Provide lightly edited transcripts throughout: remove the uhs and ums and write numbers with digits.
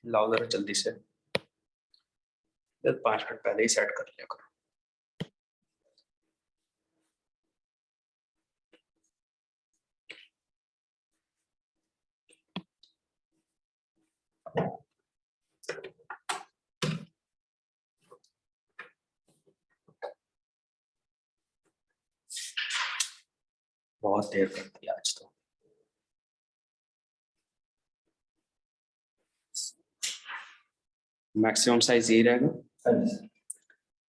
लाओ जरा जल्दी से, 5 मिनट पहले ही सेट कर लिया करो। बहुत देर कर दिया आज तो। मैक्सिमम साइज यही रहेगा,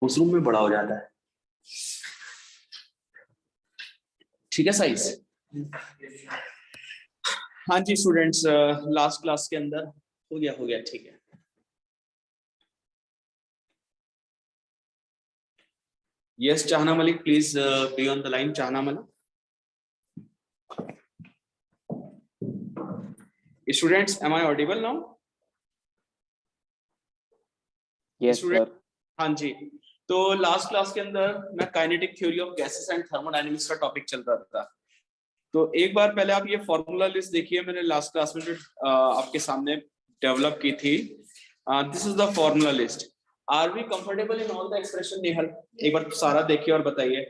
उस रूम में बड़ा हो जाता है। ठीक है साइज। हाँ जी स्टूडेंट्स, लास्ट क्लास के अंदर हो गया ठीक है। Yes Chahna Malik, please be on the line. Chahna Malik, students am I audible now? Yes sir. हाँ जी, तो लास्ट क्लास के अंदर मैं kinetic theory of gases and thermodynamics का टॉपिक चल रहा था। तो एक बार पहले आप ये फॉर्मूला लिस्ट देखिए, मैंने लास्ट क्लास में जो आपके सामने डेवलप की थी। This is the formula list. Are we comfortable in all the expression? Nehal एक बार सारा देखिए और बताइए।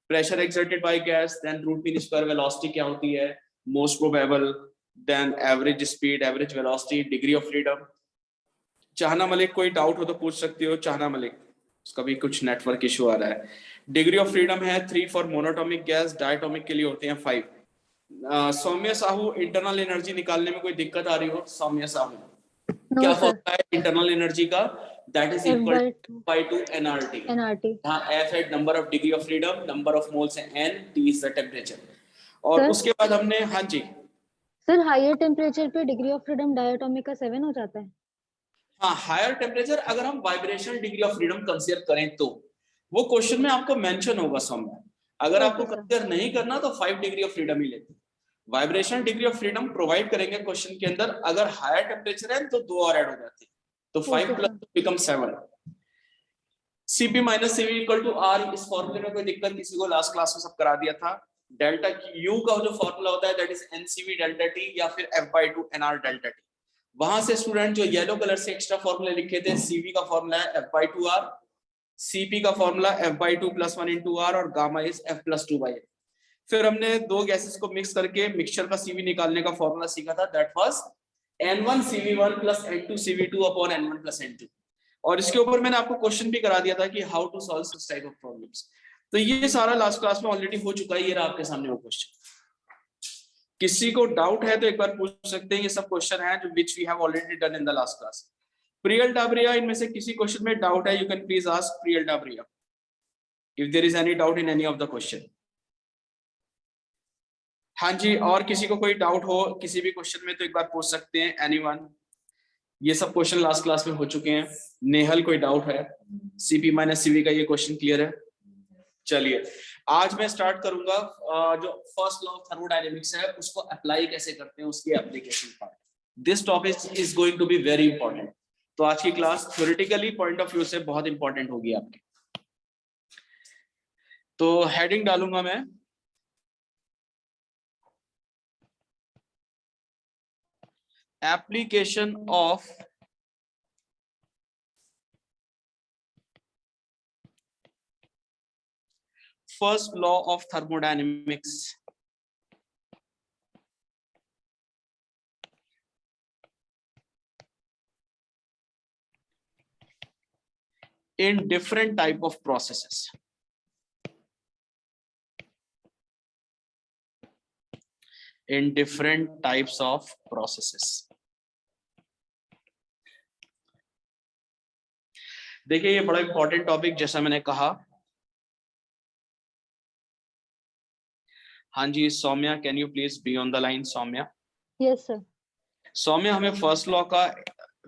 Pressure exerted by gas, then root mean square velocity क्या होती है, most probable, then average speed, average velocity, degree of freedom. Chahna Malik कोई डाउट हो तो पूछ सकती हो। चाहना मलिक, उसका भी कुछ नेटवर्क इशू आ रहा है। डिग्री ऑफ फ्रीडम है 3 फॉर मोनोटॉमिक गैस, डायटोमिक के लिए होते हैं 5। सौम्य साहू, इंटरनल एनर्जी निकालने में कोई दिक्कत आ रही हो? सौम्य साहू, क्या फॉर्मूला है इंटरनल एनर्जी का? That is equal by two NRT. हाँ, एफ है number of degree of freedom, number of moles है N, T is the temperature. और सर, उसके बाद हमने, हाँ जी सर, हायर टेम्परेचर पे डिग्री ऑफ फ्रीडम डायटोमिक का 7 हो जाता है। हाँ, हायर टेम्परेचर अगर हम vibrational degree of freedom consider करें तो वो क्वेश्चन में आपको मेंशन होगा सौम्य। अगर आपको कंसीडर नहीं करना तो 5 डिग्री ऑफ फ्रीडम ही लेते। Vibrational degree of freedom provide करेंगे क्वेश्चन के अंदर। अगर हायर टेम्परेचर है तो 2 और ऐड हो जाते हैं, तो 5 plus become 7। Cp minus Cv equal to R। इस फॉर्मूले में कोई दिक्कत किसी को? लास्ट क्लास में सब करा दिया था। डेल्टा U का जो फॉर्मूला होता है that is NCV delta T या फिर F/2 NR डेल्टा T। वहां से स्टूडेंट जो येलो कलर से एक्स्ट्रा फॉर्मूले लिखे थे, Cv का फॉर्मूला है F/2R, Cp का फॉर्मूला F/2 + 1 × R और गामा इज F + 2/A। फिर हमने दो गैसेस को मिक्स करके मिक्सचर का Cv निकालने का फॉर्मूला सीखा था, that was N1Cv1 + N2Cv2 upon N1 + N2। और इसके ऊपर मैंने आपको क्वेश्चन भी करा दिया था कि how to solve such type of problems. तो ये सारा लास्ट क्लास में ऑलरेडी हो चुका है। ये रहा आपके सामने वो क्वेश्चन। किसी को डाउट है तो एक बार पूछ सकते हैं। ये सब क्वेश्चन है जो which we have already done in the last class. Priyal Dabaria, इनमें से किसी क्वेश्चन में डाउट है? You can please ask Priyal Dabaria if there is any doubt in any of the question. हाँ जी, और किसी को कोई डाउट हो किसी भी क्वेश्चन में तो एक बार पूछ सकते हैं। एनीवन? ये सब क्वेश्चन लास्ट क्लास में हो चुके हैं। नेहल कोई डाउट है? Cp माइनस Cv का ये क्वेश्चन क्लियर है? चलिए आज मैं स्टार्ट करूंगा जो फर्स्ट लॉ ऑफ थर्मोडायनेमिक्स है उसको अप्लाई कैसे करते हैं, उसकी application part. This topic is going to be very important. तो आज की class theoretically point of view से बहुत इंपॉर्टेंट होगी आपकी। तो हेडिंग डालूंगा मैं, application of first law of thermodynamics in different type of processes. In different types of processes. देखिए ये बड़ा इंपॉर्टेंट टॉपिक जैसा मैंने कहा। हाँ जी Saumya, can you please be on the line? Saumya? Yes sir. Saumya, हमें फर्स्ट लॉ का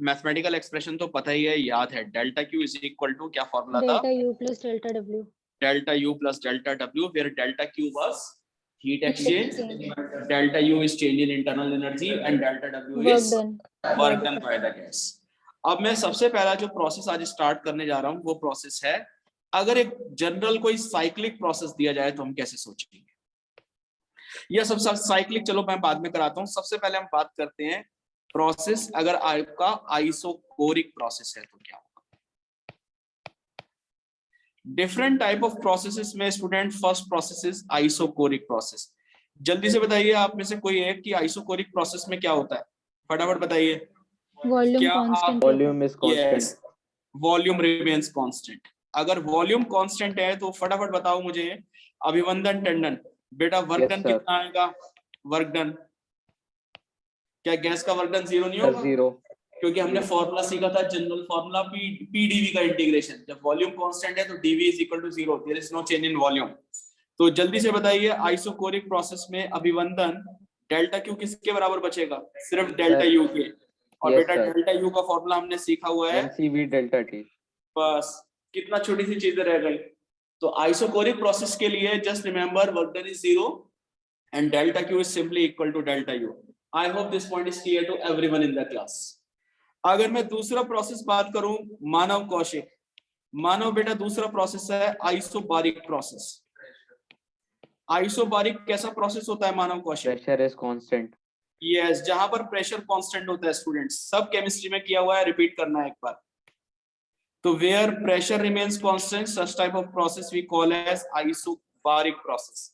मैथमेटिकल एक्सप्रेशन तो पता ही है, याद है। Delta Q is equal to क्या फॉर्मूला था? Delta U plus delta W. Delta U plus delta W, where delta Q was heat exchange, delta U is change in internal energy and delta W is work done by the gas. अब मैं सबसे पहला जो process आज start करने जा रहा हूं वो प्रोसेस है, अगर एक जनरल कोई साइक्लिक प्रोसेस दिया जाए तो हम कैसे सोचेंगे? यह सब साइक्लिक चलो मैं बाद में कराता हूं। सबसे पहले हम बात करते हैं प्रोसेस अगर आपका आइसोकोरिक प्रोसेस है तो क्या होगा? डिफरेंट टाइप ऑफ प्रोसेसेस में student, first process is isochoric process. जल्दी से बताइए आप में से कोई एक कि आइसोकोरिक प्रोसेस में क्या होता है, फटाफट बताइए। वॉल्यूम क्या आप constant volume is constant. Yes, volume remains constant. अगर वॉल्यूम कांस्टेंट है तो फटाफट बताओ मुझे, अभिवंदन टंडन, बेटा वर्क Yes, डन sir. कितना आएगा? वर्क डन, क्या गैस का वर्क डन जीरो नहीं होगा? जीरो। क्योंकि हमने फॉर्मूला सीखा था, जनरल फॉर्मूला पीडीवी का इंटीग्रेशन। जब वॉल्यूम कांस्टेंट है तो DV is equal to zero, there is no change in volume. तो जल्दी से बताइए आइसोकोरिक प्रोसेस में अभिवंदन डेल्टा क्यू किसके बराबर बचेगा? सिर्फ डेल्टा यू के। और Yes, बेटा sir. डेल्टा यू का फॉर्मूला हमने सीखा हुआ है, एनसीवी डेल्टा टी। बस कितना छोटी सी चीजें रह गई। तो आइसोकोरिक प्रोसेस के लिए just remember work done is zero and delta Q is simply equal to delta U. I hope this point is clear to everyone in the class. अगर मैं दूसरा प्रोसेस बात करूं, मानव कौशिक, मानव बेटा दूसरा प्रोसेस है आइसोबारिक प्रोसेस। आइसोबारिक कैसा process होता है Manav Kaushik? Pressure is constant. Yes, जहां पर प्रेशर कांस्टेंट होता है स्टूडेंट्स, सब केमिस्ट्री में किया हुआ है, रिपीट करना है एक बार। तो where pressure remains constant, such type of process we call as isobaric process.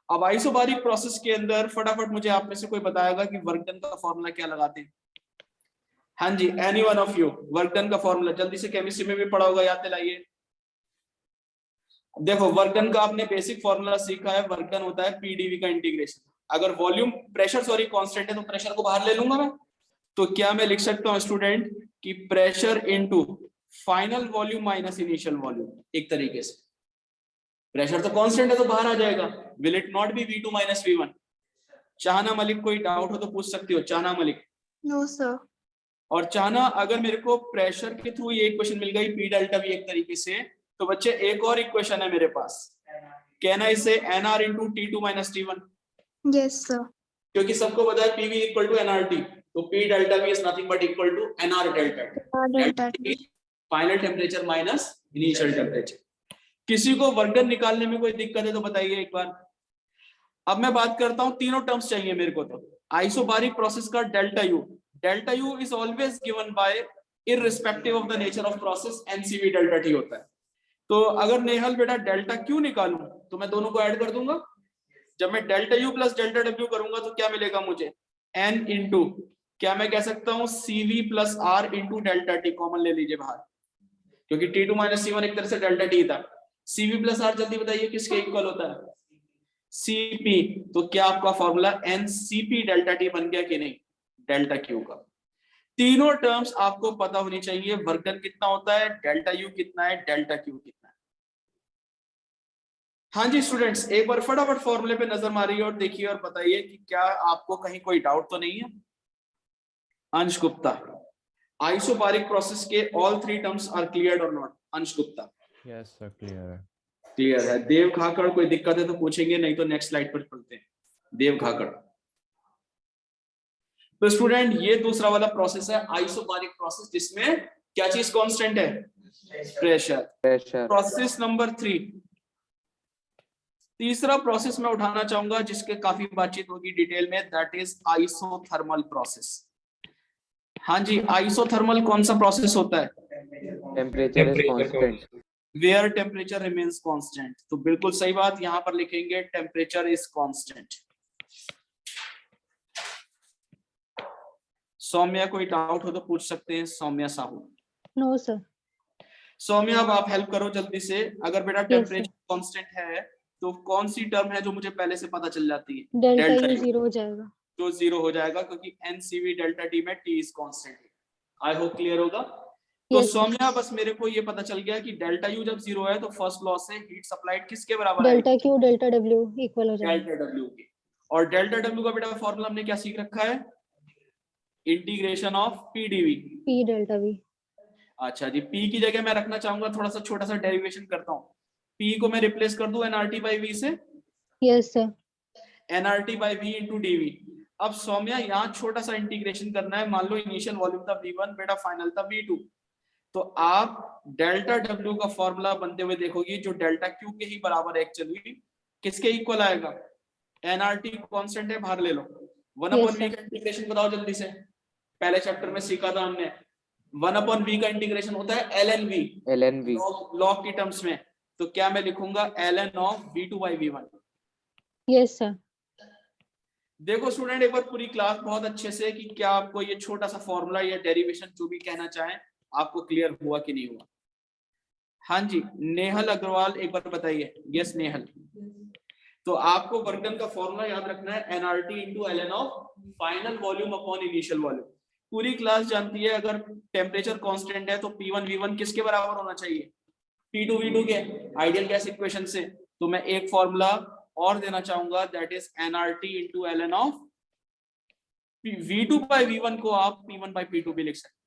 अब आइसोबारिक प्रोसेस के अंदर फटाफट मुझे आप में से कोई बताएगा कि वर्क डन का फॉर्मूला क्या लगाते हैं? हाँ जी, any one of you, work done का फॉर्मूला जल्दी से, केमिस्ट्री में भी पढ़ा होगा, याद दिलाइए। देखो वर्क डन का आपने बेसिक फॉर्मूला सीखा है, वर्क डन होता है पीडीवी का इंटीग्रेशन। अगर वॉल्यूम प्रेशर कांस्टेंट है तो प्रेशर को बाहर ले लूंगा मैं, तो क्या मैं लिख सकता हूं स्टूडेंट कि pressure into final volume minus initial volume. एक तरीके से प्रेशर तो कांस्टेंट है तो बाहर आ जाएगा, will it not B V2 minus V1? चाहना मलिक, कोई डाउट हो तो पूछ सकती हो, चाहना मलिक। No sir. और चाहना, अगर मेरे को प्रेशर के थ्रू ये इक्वेशन मिल गई पी डेल्टा वी एक तरीके से, तो बच्चे एक और इक्वेशन है मेरे पास, कहना इसे NR into T2 minus T1। Yes sir. क्योंकि सबको पता है PV इक्वल टू NRT, तो P delta V is nothing but equal to NR delta T, final temperature minus initial temperature. किसी को वर्क डन निकालने में कोई दिक्कत है तो बताइए एक बार। अब मैं बात करता हूं, तीनों टर्म्स चाहिए मेरे को। तो आइसोबारिक प्रोसेस का delta U is always given bye irrespective of the nature of process NCV delta T होता है। तो अगर नेहल बेटा डेल्टा क्यू निकालूं तो मैं दोनों को ऐड कर दूंगा। जब मैं delta U plus delta W करूंगा तो क्या मिलेगा मुझे? एन इंटू, क्या मैं कह सकता हूं CV plus R into delta T, common ले लीजिए बाहर, क्योंकि T2 माइनस C1 एक तरह से डेल्टा टी था। CV प्लस आर जल्दी बताइए किसके इक्वल होता है? CP। तो क्या आपका फॉर्मूला NCP डेल्टा टी बन गया कि नहीं? डेल्टा क्यू का। तीनों टर्म्स आपको पता होनी चाहिए, वर्क डन कितना होता है, डेल्टा यू कितना है, डेल्टा क्यू कितना है। हाँ जी स्टूडेंट्स, एक बार फटाफट फॉर्मूले पे नजर मारिए और देखिए और बताइए कि क्या आपको कहीं कोई डाउट तो नहीं है। अंश गुप्ता, आइसोबारिक प्रोसेस के all three terms are clear और not? Ansh Gupta yes sir, clear है। क्लियर है। देव खाकड़, कोई दिक्कत है तो पूछेंगे, नहीं तो नेक्स्ट स्लाइड पर चलते हैं। देव खाकड़। तो स्टूडेंट ये दूसरा वाला प्रोसेस है आइसोबारिक प्रोसेस, जिसमें क्या चीज कांस्टेंट है? प्रेशर। Process number 3। तीसरा प्रोसेस मैं उठाना चाहूंगा जिसके काफी बातचीत होगी डिटेल में, दैट इज आइसोथर्मल प्रोसेस। हाँ जी, आइसोथर्मल कौन सा प्रोसेस होता है? Temperature is constant. Where temperature remains constant. तो बिल्कुल सही बात, यहां पर लिखेंगे टेम्परेचर इज कांस्टेंट। सौम्या, कोई डाउट हो तो पूछ सकते हैं, सौम्या साहू। No sir. सौम्या अब आप हेल्प करो जल्दी से। अगर बेटा टेम्परेचर कांस्टेंट है तो कौन सी टर्म है जो मुझे पहले से पता चल जाती है? डेल्टा यू जीरो हो जाएगा। जो जीरो हो जाएगा क्योंकि एनसीवी डेल्टा टी में T is constant. I hope clear होगा। तो सौम्या बस मेरे को ये पता चल गया कि डेल्टा यू जब जीरो है तो फर्स्ट लॉ से हीट सप्लाइड किसके बराबर है? Delta Q delta W equal हो जाएगा डेल्टा डब्ल्यू की। और डेल्टा डब्ल्यू का बेटा फॉर्मूला हमने क्या सीख रखा है? Integration of PDV, P delta we. अच्छा जी, पी की जगह मैं रखना चाहूंगा थोड़ा सा छोटा सा डेरिवेशन करता हूँ, पी को मैं रिप्लेस कर दूं एनआरटी बाई वी से। Yes sir. NRT by V into DV. अब सौम्या यहाँ छोटा सा इंटीग्रेशन करना है। मान लो इनिशियल वॉल्यूम था V1, बेटा फाइनल था V2, तो आप डेल्टा डब्ल्यू का फॉर्मूला बनते हुए देखोगे जो डेल्टा क्यू के ही बराबर है एक्चुअली। किसके इक्वल आएगा? एनआरटी कांस्टेंट है, बाहर ले लो। 1/v का इंटीग्रेशन बताओ जल्दी से। पहले चैप्टर में सीखा था हमने, 1/v का इंटीग्रेशन होता है ln v लॉग की टर्म्स में। तो क्या मैं लिखूंगा ln of v2/v1। Yes sir. देखो स्टूडेंट, एक बार पूरी क्लास बहुत अच्छे से कि क्या आपको ये छोटा सा फॉर्मूला या डेरिवेशन जो भी कहना चाहें आपको क्लियर हुआ कि नहीं हुआ। हाँ जी, नेहल अग्रवाल एक बार बताइए। यस नेहल। तो आपको वर्क डन का फॉर्मूला याद रखना है, nRT into ln of final volume upon initial volume. पूरी क्लास जानती है अगर टेम्परेचर कांस्टेंट है तो P1V1 किसके बराबर होना चाहिए, P2V2 के आइडियल गैस इक्वेशन से। तो मैं एक फॉर्मूला और देना चाहूंगा, that is nRT into ln of V2/V1 को आप P1/P2 भी लिख सकते।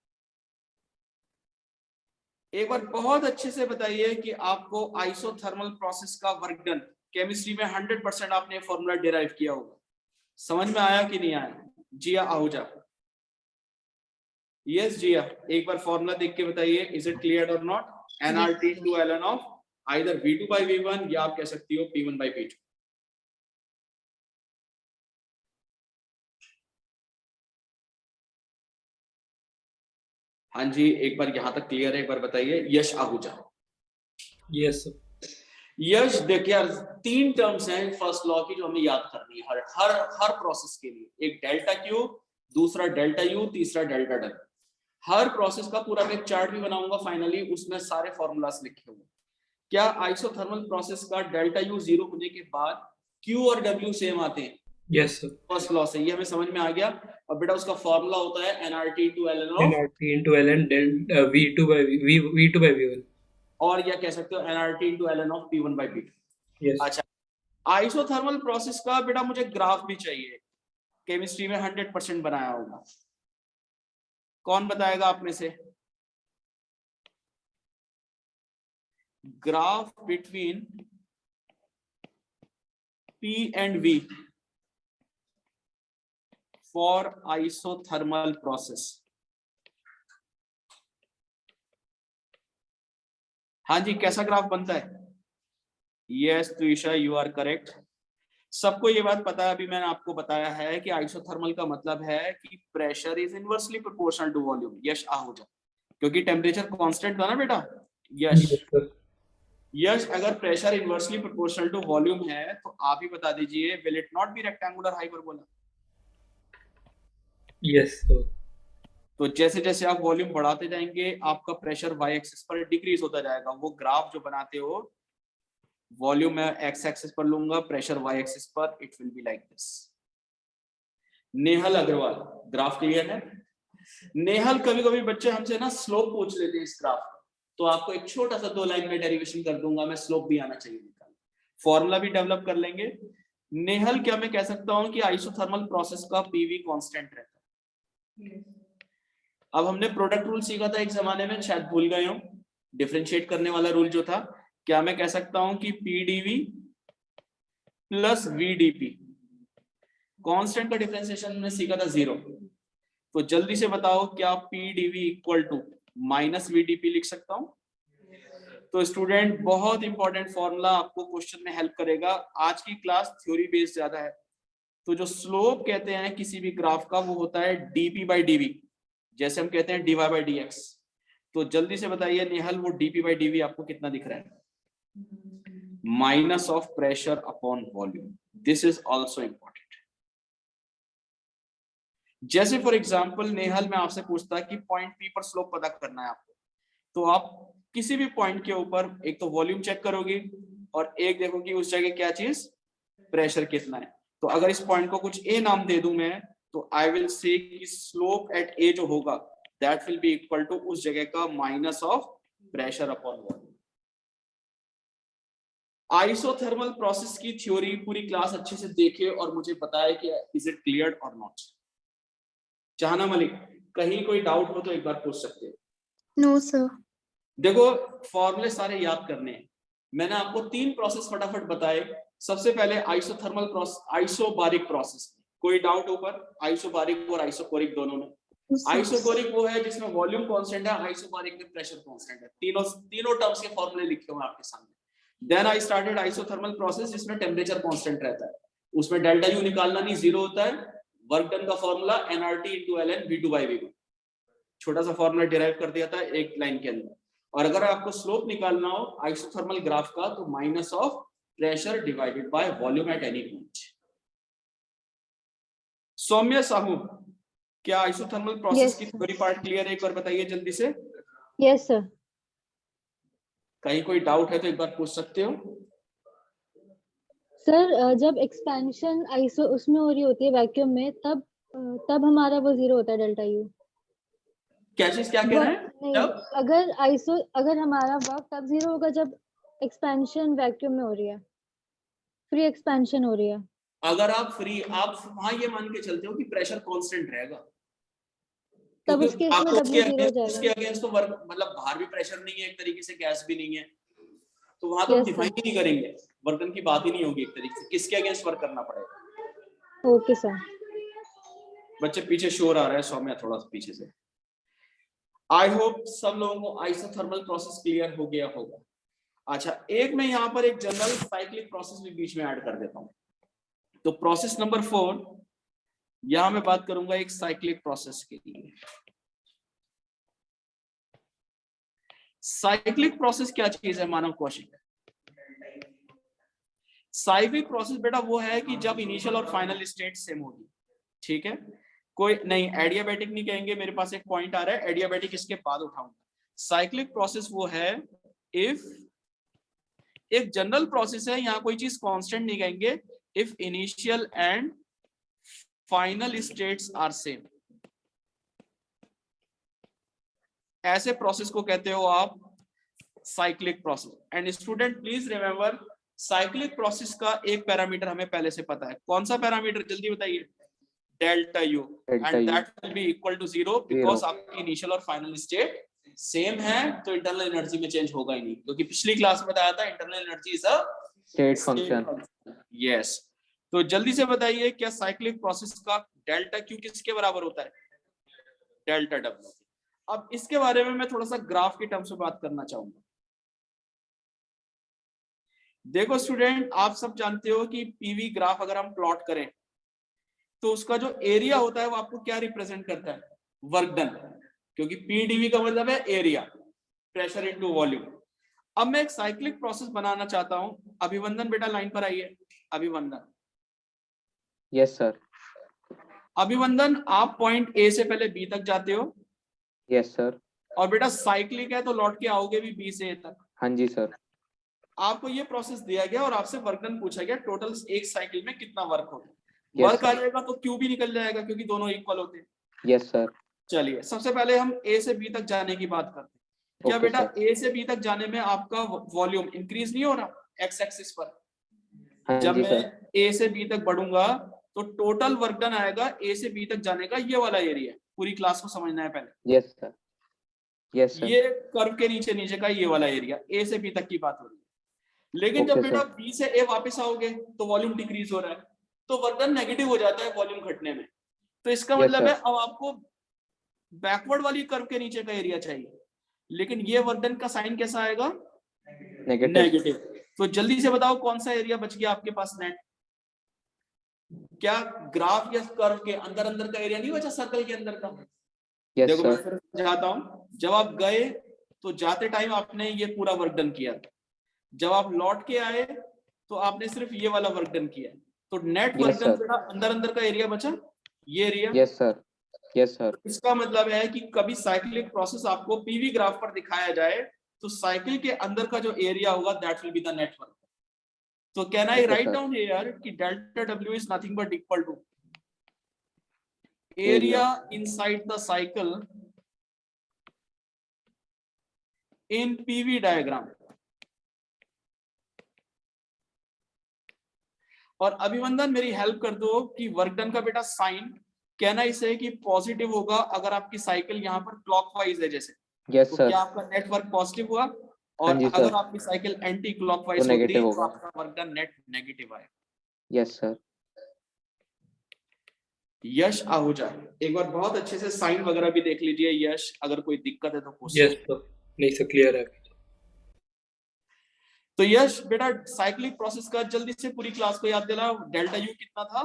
एक बार बहुत अच्छे से बताइए कि आपको आइसोथर्मल प्रोसेस का वर्क डन केमिस्ट्री में 100% आपने फॉर्मूला डिराइव किया होगा। समझ में आया कि नहीं आया? जिया आहूजा। यस जिया, एक बार फॉर्मूला देख के बताइए, इज इट क्लियर और not? nRT into ln of either V2/V1 या आप कह सकती हो P1/P2। हाँ जी, एक बार यहां तक क्लियर है, एक बार बताइए। यश आहूजा। यस यश देखिए यार, 3 टर्म्स हैं फर्स्ट लॉ की जो हमें याद करनी है हर प्रोसेस के लिए। एक डेल्टा क्यू, दूसरा डेल्टा यू, तीसरा डेल्टा डब्ल्यू। हर प्रोसेस का पूरा मैं एक चार्ट भी बनाऊंगा फाइनली, उसमें सारे फॉर्मूलास लिखे हुए। क्या आइसोथर्मल प्रोसेस का डेल्टा यू 0 होने के बाद क्यू और डब्ल्यू सेम आते हैं? Yes sir. फर्स्ट लॉ से ये हमें समझ में आ गया। और बेटा उसका फॉर्मूला होता है nRT into ln of nRT into ln V2/V1 और या कह सकते हो nRT into ln of P1/P2। Yes. अच्छा, आइसोथर्मल प्रोसेस का बेटा मुझे ग्राफ भी चाहिए, केमिस्ट्री में 100% बनाया होगा। कौन बताएगा आप में से? Graph between P and V for isothermal process. हाँ जी, कैसा ग्राफ बनता है? Yes Tusha, you are correct. सबको ये बात पता है, अभी मैंने आपको बताया है कि आइसोथर्मल का मतलब है कि pressure is inversely proportional to volume. Yash Ahuja, क्योंकि टेम्परेचर कांस्टेंट था ना बेटा। यश यश, अगर pressure inversely proportional to volume है तो आप ही बता दीजिए, will it not be rectangular hyperbola? Yes sir. तो जैसे जैसे आप वॉल्यूम बढ़ाते जाएंगे आपका प्रेशर वाई एक्सिस पर डिक्रीज होता जाएगा। वो ग्राफ जो बनाते हो, वॉल्यूम मैं एक्स एक्सिस पर लूंगा, प्रेशर वाई एक्सिस पर, it will be like this. Nehal Agarwal, graph clear है? नेहल, कभी कभी बच्चे हमसे ना स्लोप पूछ लेते हैं इस ग्राफ, तो आपको एक छोटा सा 2 लाइन में डेरिवेशन कर दूंगा मैं, स्लोप भी आना चाहिए निकाल, फॉर्मूला भी डेवलप कर लेंगे। नेहल, क्या मैं कह सकता हूं कि आइसोथर्मल प्रोसेस का पीवी कांस्टेंट रहता है? अब हमने प्रोडक्ट रूल सीखा था एक जमाने में, शायद भूल गए हो, डिफरेंशिएट करने वाला रूल जो था। क्या मैं कह सकता हूं कि PdV प्लस VdP, कांस्टेंट का डिफरेंशिएशन में सीखा था 0, तो जल्दी से बताओ क्या PdV equal to minus VdP लिख सकता हूं? तो स्टूडेंट, बहुत इंपॉर्टेंट फॉर्मूला आपको क्वेश्चन में हेल्प करेगा। आज की क्लास थ्योरी बेस्ड ज्यादा है, तो जो स्लोप कहते हैं किसी भी ग्राफ का वो होता है dP/dV, जैसे हम कहते हैं dy/dx। तो जल्दी से बताइए नेहल, वो dP/dV आपको कितना दिख रहा है? Minus of pressure upon volume. This is also important. जैसे फॉर एग्जाम्पल नेहल, मैं आपसे पूछता कि पॉइंट P पर स्लोप पता करना है आपको, तो आप किसी भी पॉइंट के ऊपर एक तो वॉल्यूम चेक करोगे और एक देखोगे उस जगह क्या चीज, प्रेशर कितना है। तो अगर इस पॉइंट को कुछ A नाम दे दूं मैं, तो आई विल से कि स्लोप एट A जो होगा that will be equal to उस जगह का minus of pressure upon volume. Isothermal process की थ्योरी पूरी क्लास अच्छे से देखे और मुझे बताए कि इज इट क्लियर और नॉट। चाहना मलिक, कहीं कोई डाउट हो तो एक बार पूछ सकते हैं। No sir. देखो फॉर्मूले सारे याद करने हैं। मैंने आपको 3 प्रोसेस फटाफट बताए। सबसे पहले आइसोथर्मल प्रोसेस, आइसोबारिक प्रोसेस। कोई डाउट ऊपर? आइसोबारिक और आइसोकोरिक दोनों में। आइसोकोरिक वो है जिसमें वॉल्यूम कांस्टेंट है, आइसोबारिक में प्रेशर कांस्टेंट है। तीनों टर्म्स के फॉर्मूले लिखे हुए हैं आपके सामने। Then I started isothermal process जिसमें टेम्परेचर कांस्टेंट रहता है, उसमें डेल्टा यू निकालना नहीं, 0 होता है, वर्क डन का formula nRT into ln V2/V1, छोटा सा फॉर्मूला डिराइव कर दिया था एक लाइन के अंदर। और अगर आपको स्लोप निकालना हो आइसोथर्मल ग्राफ का तो minus of pressure divided by volume at any point. Saumya Sahu, क्या आइसोथर्मल प्रोसेस Yes, की sir. थ्योरी पार्ट क्लियर है? एक बार बताइए जल्दी से। Yes sir. कहीं कोई डाउट है तो एक बार पूछ सकते हो। सर जब एक्सपेंशन आइसो उसमें हो रही होती है वैक्यूम में, तब हमारा वो जीरो होता है डेल्टा यू। क्या चीज क्या कह रहे हैं? नहीं, जब अगर हमारा वर्क तब जीरो होगा जब एक्सपेंशन वैक्यूम में हो रही है, फ्री एक्सपेंशन हो रही है। अगर आप वहां ये मान के चलते हो कि प्रेशर कांस्टेंट रहेगा, तब क्योंकि उस केस में आपको W जीरो हो जाएगा। उसके अगेंस्ट तो वर्क मतलब बाहर भी प्रेशर नहीं है, एक तरीके से गैस भी नहीं है, तो वहां तो Yes, डिफाइन sir. ही नहीं करेंगे, वर्क डन की बात ही नहीं होगी एक तरीके से, किसके अगेंस्ट वर्क करना पड़ेगा। Okay sir. बच्चे पीछे शोर आ रहा है, सौम्या थोड़ा सा पीछे से। आई होप सब लोगों को आइसोथर्मल प्रोसेस क्लियर हो गया होगा। अच्छा, एक मैं यहाँ पर एक जनरल साइक्लिक प्रोसेस भी बीच में ऐड कर देता हूँ। तो प्रोसेस नंबर 4 यहां मैं बात करूंगा एक साइक्लिक प्रोसेस के लिए। साइक्लिक प्रोसेस क्या चीज है मानव कौशिक? साइक्लिक प्रोसेस बेटा वो है कि जब इनिशियल और फाइनल स्टेट सेम होगी, ठीक है। कोई नहीं, एडियाबैटिक नहीं कहेंगे, मेरे पास एक पॉइंट आ रहा है, एडियाबैटिक इसके बाद उठाऊंगा। साइक्लिक प्रोसेस वो है इफ एक जनरल प्रोसेस है, यहां कोई चीज कांस्टेंट नहीं कहेंगे, if initial and final states are same, ऐसे प्रोसेस को कहते हो आप cyclic process. And student please remember, cyclic process का एक पैरामीटर हमें पहले से पता है, कौन सा पैरामीटर जल्दी बताइए? Delta U, and that will be equal to 0 because आपकी इनिशियल और फाइनल स्टेट सेम है, तो इंटरनल एनर्जी में चेंज होगा ही नहीं, क्योंकि पिछली क्लास में बताया था internal energy is a state function. Yes. तो जल्दी से बताइए, क्या साइक्लिक प्रोसेस का डेल्टा क्यू किसके बराबर होता है? Delta W. अब इसके बारे में मैं थोड़ा सा ग्राफ की टर्म्स में बात करना चाहूंगा। देखो स्टूडेंट, आप सब जानते हो कि पीवी ग्राफ अगर हम प्लॉट करें तो उसका जो एरिया होता है वो आपको क्या रिप्रेजेंट करता है? वर्क डन, क्योंकि पीडीवी का मतलब है एरिया, प्रेशर इनटू वॉल्यूम। अब मैं एक साइक्लिक प्रोसेस बनाना चाहता हूं। अभिवंदन बेटा लाइन पर आइए। अभिवंदन। Yes sir. अभिवंदन, आप पॉइंट ए से पहले बी तक जाते हो। Yes sir. और बेटा साइक्लिक है तो लौट के आओगे भी बी से ए तक। हाँ जी सर। आपको ये प्रोसेस दिया गया और आपसे वर्क डन पूछा गया, टोटल एक साइकिल में कितना वर्क होगा। Yes, वर्क आ sir. जाएगा तो क्यू भी निकल जाएगा, क्योंकि दोनों इक्वल होते हैं। Yes sir. चलिए सबसे पहले हम ए से बी तक जाने की बात करते हैं। क्या Okay, बेटा sir. ए से बी तक जाने में आपका वॉल्यूम इंक्रीज नहीं हो रहा एक्स एक्सिस पर? हाँ जब जी मैं सर। ए से बी तक बढ़ूंगा तो टोटल वर्क डन आएगा ए से बी तक जाने का ये वाला एरिया। पूरी क्लास को समझना है पहले। Yes sir. Yes sir. ये कर्व के नीचे नीचे का ये वाला एरिया, ए से बी तक की बात हो रही है। लेकिन जब Okay, बेटा sir. बी से ए वापस आओगे तो वॉल्यूम डिक्रीज हो रहा है, तो वर्क डन नेगेटिव हो जाता है वॉल्यूम घटने में। तो इसका Yes, मतलब है sir. अब आपको बैकवर्ड वाली कर्व के नीचे का एरिया चाहिए, लेकिन ये वर्क डन का साइन कैसा आएगा? नेगेटिव। नेगेटिव। तो जल्दी से बताओ कौन सा एरिया बच गया आपके पास नेट? क्या ग्राफ या कर्व के अंदर अंदर का एरिया नहीं बचा, सर्कल के अंदर का? यस देखो मैं सर। फिर समझाता हूं। जब आप गए तो जाते टाइम आपने ये पूरा वर्क डन किया, जब आप लौट के आए तो आपने सिर्फ ये वाला वर्क डन किया, तो net work Yes, done sir. अंदर अंदर का एरिया बचा, ये area. Yes sir. Yes sir. इसका मतलब है कि कभी साइक्लिक प्रोसेस आपको पीवी ग्राफ पर दिखाया जाए तो साइकिल के अंदर का जो एरिया होगा that will be the net work. तो can I Okay, right sir. Down here कि delta W is nothing but equal to Area. Area inside the cycle in PV diagram. और अभिवंदन मेरी हेल्प कर दो कि वर्क डन का बेटा साइन कहना इसे कि पॉजिटिव होगा अगर आपकी साइकिल यहाँ पर क्लॉकवाइज है जैसे, यस तो सर। क्या आपका नेटवर्क पॉजिटिव हुआ? और हाँ जी, अगर सर. आपकी साइकिल एंटी क्लॉकवाइज तो होती है negative तो होगा। आपका वर्क डन नेट नेगेटिव आएगा। Yes sir. यश आहूजा, एक बार बहुत अच्छे से साइन वगैरह भी देख लीजिए। यश, अगर कोई दिक्कत है तो पूछ यस सकते। सर। नहीं सर, क्लियर है। तो यश बेटा साइक्लिक प्रोसेस का जल्दी से पूरी क्लास को याद दिलाओ। डेल्टा यू कितना था?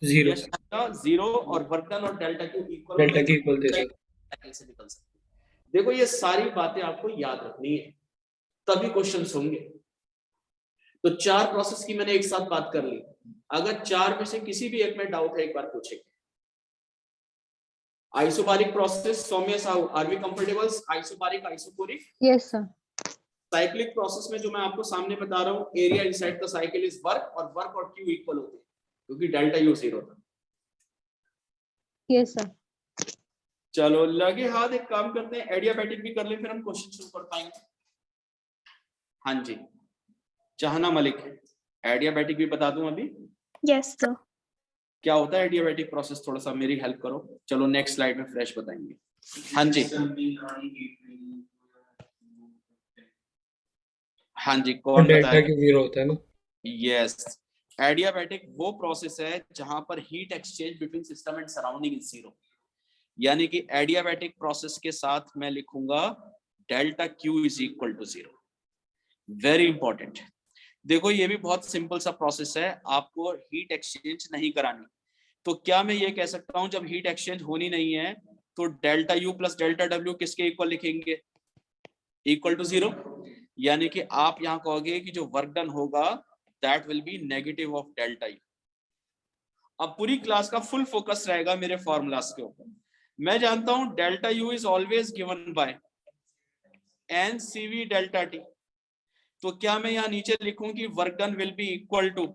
जीरो यस आएगा 0 और वर्क डन और डेल्टा क्यू इक्वल डेल्टा की इक्वल थे सर। से निकल सकते हैं। देखो ये सारी बातें आपको याद रखनी है, तभी क्वेश्चंस होंगे। तो 4 प्रोसेस की मैंने एक साथ बात कर ली। अगर 4 में से किसी भी एक में डाउट है एक बार पूछेंगे। Isobaric process, Saumya Sahu, are we comfortable? Isobaric, isochoric? Yes sir. Cyclic process में जो मैं आपको सामने बता रहा हूं, area inside the cycle is work, और वर्क और क्यू इक्वल होते हैं क्योंकि डेल्टा यू 0 था। Yes sir. चलो लगे हाथ, एक काम करते हैं एडियाबैटिक भी कर ले, फिर हम क्वेश्चन शुरू कर पाएंगे। हाँ जी, चाहना मलिक, एडियाबैटिक भी बता दूं अभी Yes, sir. क्या होता है एडियाबैटिक प्रोसेस, थोड़ा सा मेरी हेल्प करो। चलो नेक्स्ट स्लाइड में फ्रेश बताएंगे। हाँ जी, हाँ जी, कौन डेल्टा बताए? की जीरो होता है ना। यस, एडियाबैटिक वो प्रोसेस है जहां पर heat exchange between system and surrounding is 0। यानी कि एडियाबैटिक प्रोसेस के साथ मैं लिखूंगा delta Q is equal to 0। Very important. देखो ये भी बहुत सिंपल सा प्रोसेस है, आपको हीट एक्सचेंज नहीं करानी। तो क्या मैं ये कह सकता हूं जब हीट एक्सचेंज होनी नहीं है तो delta U plus delta W किसके इक्वल लिखेंगे? Equal to 0। यानी कि आप यहां कहोगे कि जो वर्क डन होगा that will be negative of delta U. अब पूरी क्लास का फुल फोकस रहेगा मेरे फॉर्मूलास के ऊपर। मैं जानता हूं delta U is always given by N CV delta T. तो क्या मैं यहां नीचे लिखूं कि work done will be equal to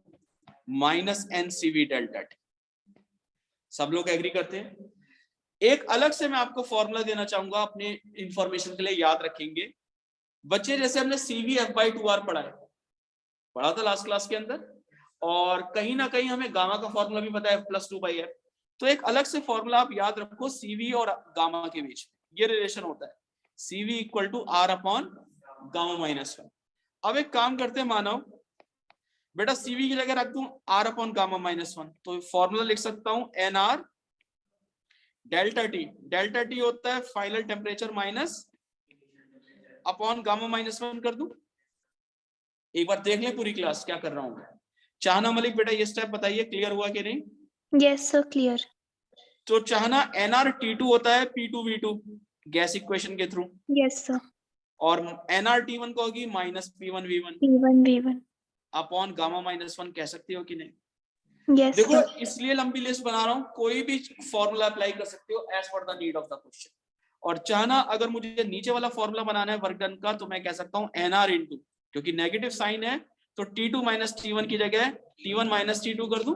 minus N CV delta T? सब लोग एग्री करते हैं? एक अलग से मैं आपको फॉर्मूला देना चाहूंगा, अपने इंफॉर्मेशन के लिए याद रखेंगे बच्चे। जैसे हमने सीवी एफ बाई 2 आर पढ़ा था लास्ट क्लास के अंदर, और कहीं ना कहीं हमें गामा का फॉर्मूला भी पता है प्लस 2/f। तो एक अलग से फॉर्मूला आप याद रखो सीवी और गामा के बीच ये रिलेशन होता है, CV equal to R upon gamma minus 1। अब एक काम करते हैं मानव, बेटा सीवी की जगह रख दूं आर अपॉन गामा माइनस 1, तो फॉर्मूला लिख सकता हूं N R delta T. Delta T होता है final temperature minus upon gamma minus 1 कर दूं। एक बार देख लें पूरी क्लास क्या कर रहा हूं। चाहना मलिक बेटा ये स्टेप बताइए क्लियर हुआ कि नहीं? Yes, sir. Clear. तो चाहना nRT2 होता है P2V2 गैस इक्वेशन के थ्रू, Yes, sir. और nRT1 को होगी minus P1V1 P1 V1. Upon gamma minus 1। कह सकते हो कि नहीं? Yes, देखो sir. इसलिए लंबी लिस्ट बना रहा हूं, कोई भी फॉर्मूला अप्लाई कर सकते हो as per the need of the question. और चाहना अगर मुझे नीचे वाला फॉर्मूला बनाना है वर्क डन का, तो मैं कह सकता हूं nR इंटू, क्योंकि नेगेटिव साइन है तो T2 माइनस T1 की जगह T1 माइनस T2 कर दूं,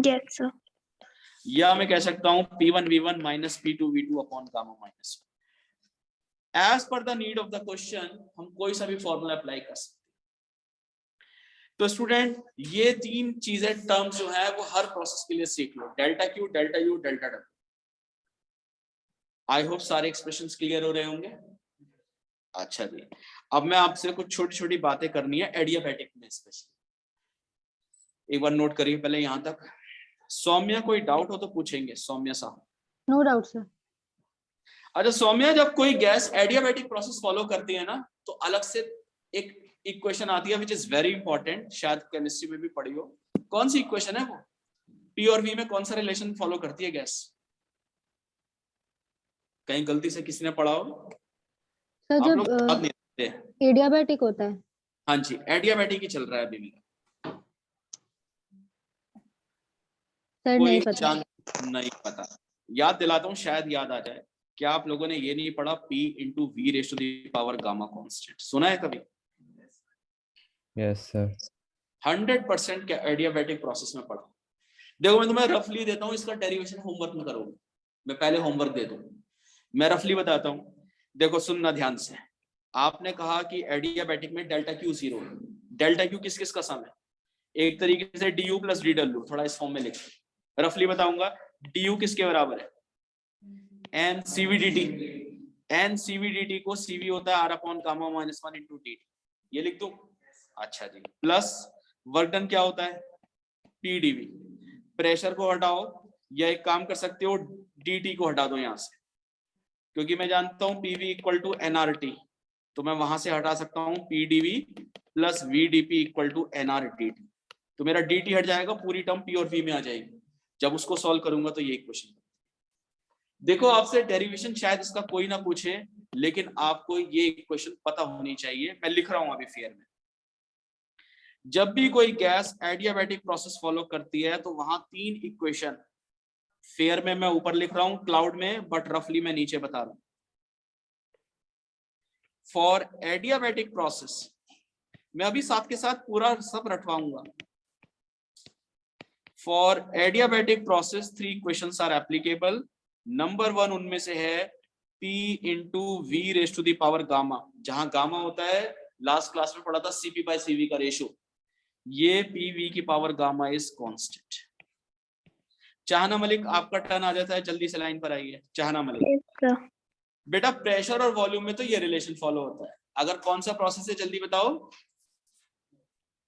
Yes, sir. या मैं कह सकता हूं P1V1 minus P2V2 upon gamma minus 1। As per the need of the question हम कोई सा भी फॉर्मूला अप्लाई कर सकते हैं। तो स्टूडेंट ये 3 चीजें टर्म्स जो है वो हर प्रोसेस के लिए सीख लो, delta Q, delta U, delta W. I hope सारे एक्सप्रेशंस क्लियर हो रहे होंगे। अच्छा जी, अब मैं आपसे कुछ छोटी छोटी बातें करनी है एडियाबैटिक में स्पेशली। एक बार नोट करिए पहले यहां तक। सौम्या कोई डाउट हो तो पूछेंगे, सौम्या साहब। No doubt sir. अच्छा सौम्या, जब कोई गैस एडियाबैटिक प्रोसेस फॉलो करती है ना तो अलग से एक इक्वेशन आती है विच इज वेरी इंपॉर्टेंट, शायद केमिस्ट्री में भी पढ़ी हो। कौन सी इक्वेशन है वो? पी और वी में कौन सा रिलेशन फॉलो करती है गैस? कहीं गलती से किसी ने पढ़ा हो? सर आप जब लोग याद नहीं रखते। एडियाबैटिक होता है। हाँ जी, एडियाबैटिक ही चल रहा है अभी भी। सर कोई नहीं पता। नहीं पता, याद दिलाता हूँ शायद याद आ जाए। क्या आप लोगों ने ये नहीं पढ़ा P into V raise to the power gamma constant? सुना है कभी? Yes sir. 100% क्या एडियाबैटिक प्रोसेस में पढ़ा। देखो मैं तुम्हें रफली देता हूँ, इसका डेरिवेशन होमवर्क में करोगे, मैं पहले होमवर्क दे दूं। मैं रफली बताता हूँ, देखो सुनना ध्यान से। आपने कहा कि एडियाबैटिक में डेल्टा क्यू 0 है। डेल्टा क्यू किस किस का सम है? एक तरीके से D you plus D W, थोड़ा इस फॉर्म में लिख रफली बताऊंगा। डी यू किसके बराबर है? एन सीवीडीटी। एन सीवीडीटी को सीवी होता है R upon gamma minus 1 into D. ये लिख दूं? अच्छा जी, प्लस वर्क डन क्या होता है? पीडीवी। प्रेशर को हटाओ, या एक काम कर सकते हो डीटी को हटा दो यहां से, क्योंकि मैं जानता हूं पीवी इक्वल टू एनआरटी, तो मैं वहां से हटा सकता हूं PDV plus VDP equal to NRT. तो मेरा डीटी हट जाएगा, पूरी टर्म पी और वी में आ जाएगी। जब उसको सॉल्व करूंगा तो ये इक्वेशन। देखो आपसे डेरिवेशन शायद इसका कोई ना पूछे, लेकिन आपको ये इक्वेशन पता होनी चाहिए। मैं लिख रहा हूं अभी फेयर में। जब भी कोई गैस एडियाबैटिक प्रोसेस फॉलो करती है तो वहां 3 इक्वेशन, फेयर में मैं ऊपर लिख रहा हूं क्लाउड में, बट रफली मैं नीचे बता रहा हूं। फॉर एडियाबैटिक प्रोसेस, मैं अभी साथ के साथ पूरा सब रटवाऊंगा। For adiabatic process 3 equations are applicable. Number 1 उनमें से है P into V raise to the power gamma, जहां गामा होता है, लास्ट क्लास में पढ़ा था CP/CV का रेशियो। ये PV की पावर गामा इज कांस्टेंट। चाहना मलिक, आपका टर्न आ जाता है, जल्दी से लाइन पर आइए। चाहना मलिक। Yes, sir. बेटा प्रेशर और वॉल्यूम में तो ये रिलेशन फॉलो होता है। अगर कौन सा प्रोसेस है जल्दी बताओ?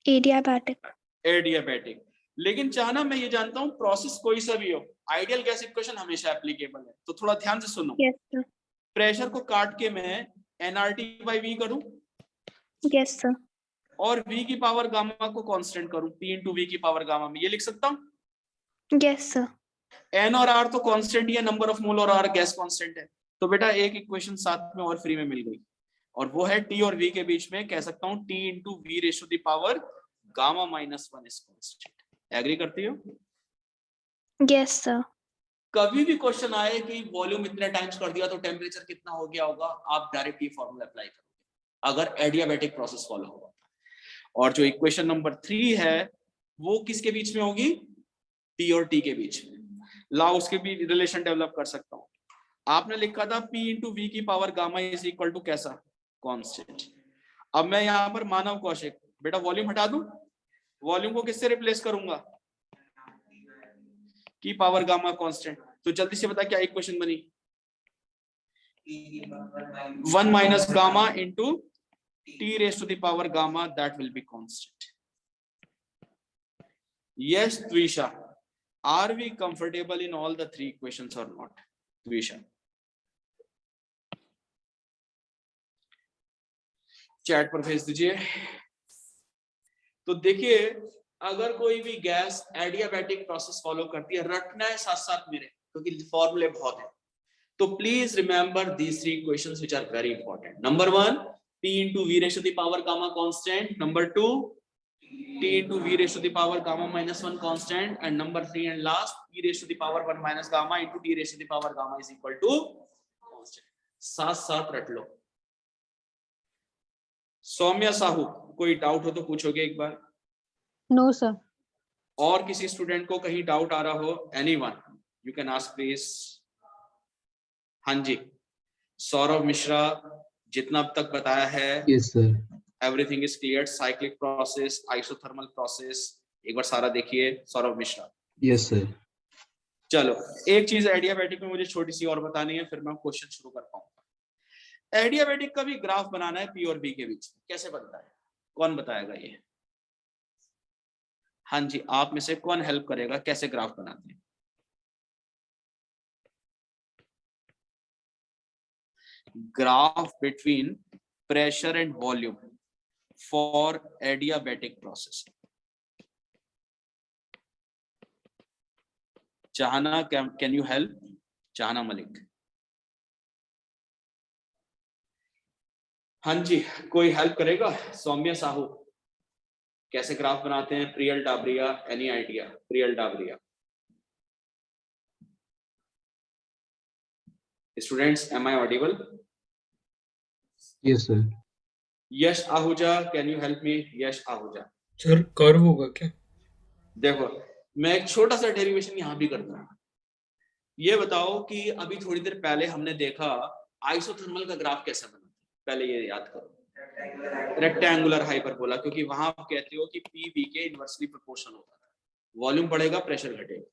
Adiabatic. एडियाबैटिक। लेकिन चाहना मैं ये जानता हूं प्रोसेस कोई सा भी हो, आइडियल गैस इक्वेशन हमेशा एप्लीकेबल है। तो थोड़ा ध्यान से सुनो। Yes, sir. प्रेशर को काट के मैं nRT/V करूं Yes, sir. और V की पावर गामा को कांस्टेंट करूं, P इंटू वी की पावर गामा में, ये लिख सकता हूं। Yes, sir. N और R तो कांस्टेंट ही है, नंबर ऑफ मोल और R गैस कांस्टेंट है। तो बेटा एक इक्वेशन साथ में और फ्री में मिल गई, और वो है T और V के बीच में, कह सकता हूं T into V ratio the power gamma minus 1 is constant. Agree करती हो? Yes, sir. कभी भी क्वेश्चन आए कि वॉल्यूम इतने टाइम्स कर दिया तो टेम्परेचर कितना हो गया होगा, आप डायरेक्ट ये फॉर्मूला अप्लाई करोगे अगर एडियाबैटिक प्रोसेस फॉलो होगा। और जो इक्वेशन नंबर 3 है वो किसके बीच में होगी? T और T के बीच में। ला उसके भी रिलेशन डेवलप कर सकता हूं। आपने लिखा था P इंटू वी की power gamma is equal to कैसा? कांस्टेंट। अब मैं यहाँ पर मानव कौशिक, बेटा वॉल्यूम हटा दूं, वॉल्यूम को किससे रिप्लेस करूंगा? की पावर गामा कांस्टेंट। तो जल्दी से बता क्या इक्वेशन बनी? 1 minus gamma into T raise to the power gamma, that will be constant. Yes Dwisha, are we comfortable in all the 3 equations or not? द्विशा, chat पर भेज दीजिए। तो देखिए अगर कोई भी गैस एडियाबैटिक प्रोसेस फॉलो करती है, रटना है साथ साथ मेरे, क्योंकि फॉर्मूले बहुत है। तो please remember these 3 equations which are very important. Number 1, P into V raised to the power gamma constant. Number 2, T into V raised to the power gamma minus 1 constant. And number 3 and last, P raised to the power 1 minus gamma into T raised to the power gamma is equal to constant. साथ साथ रट लो। सौम्या साहू, कोई doubt हो तो पूछोगे एक बार? No sir. और किसी स्टूडेंट को कहीं डाउट आ रहा हो? Anyone you can ask please. हाँ जी, सौरभ मिश्रा, जितना अब तक बताया है yes sir, everything is clear. Cyclic process, isothermal process, एक बार सारा देखिए सौरभ मिश्रा। Yes sir. चलो एक चीज एडियाबैटिक में मुझे छोटी सी और बतानी है, फिर मैं क्वेश्चन शुरू कर पाऊंगा। एडियाबैटिक का भी ग्राफ बनाना है पी और बी के बीच में, कैसे बनता है? कौन बताएगा ये? हाँ जी, आप में से कौन हेल्प करेगा, कैसे ग्राफ बनाते हैं? Graph between pressure and volume for adiabatic process. चाहना, कैन यू हेल्प? चाहना मलिक। हाँ जी, कोई हेल्प करेगा? सौम्या साहू, कैसे ग्राफ बनाते हैं? Priyal Dabaria, any idea? Priyal Dabaria. Students, am I audible? Yes sir. Yash Ahuja, can you help me? Yash Ahuja. Sir curve होगा क्या? देखो मैं एक छोटा सा डेरिवेशन यहाँ भी करता हूँ। ये बताओ कि अभी थोड़ी देर पहले हमने देखा आइसोथर्मल का ग्राफ कैसे बनता है, पहले ये याद करो। रेक्टेंगुलर हाइपरबोला, क्योंकि वहां आप कहते हो कि पी वी के इनवर्सली प्रोपोर्शनल होता था। वॉल्यूम बढ़ेगा, प्रेशर घटेगा।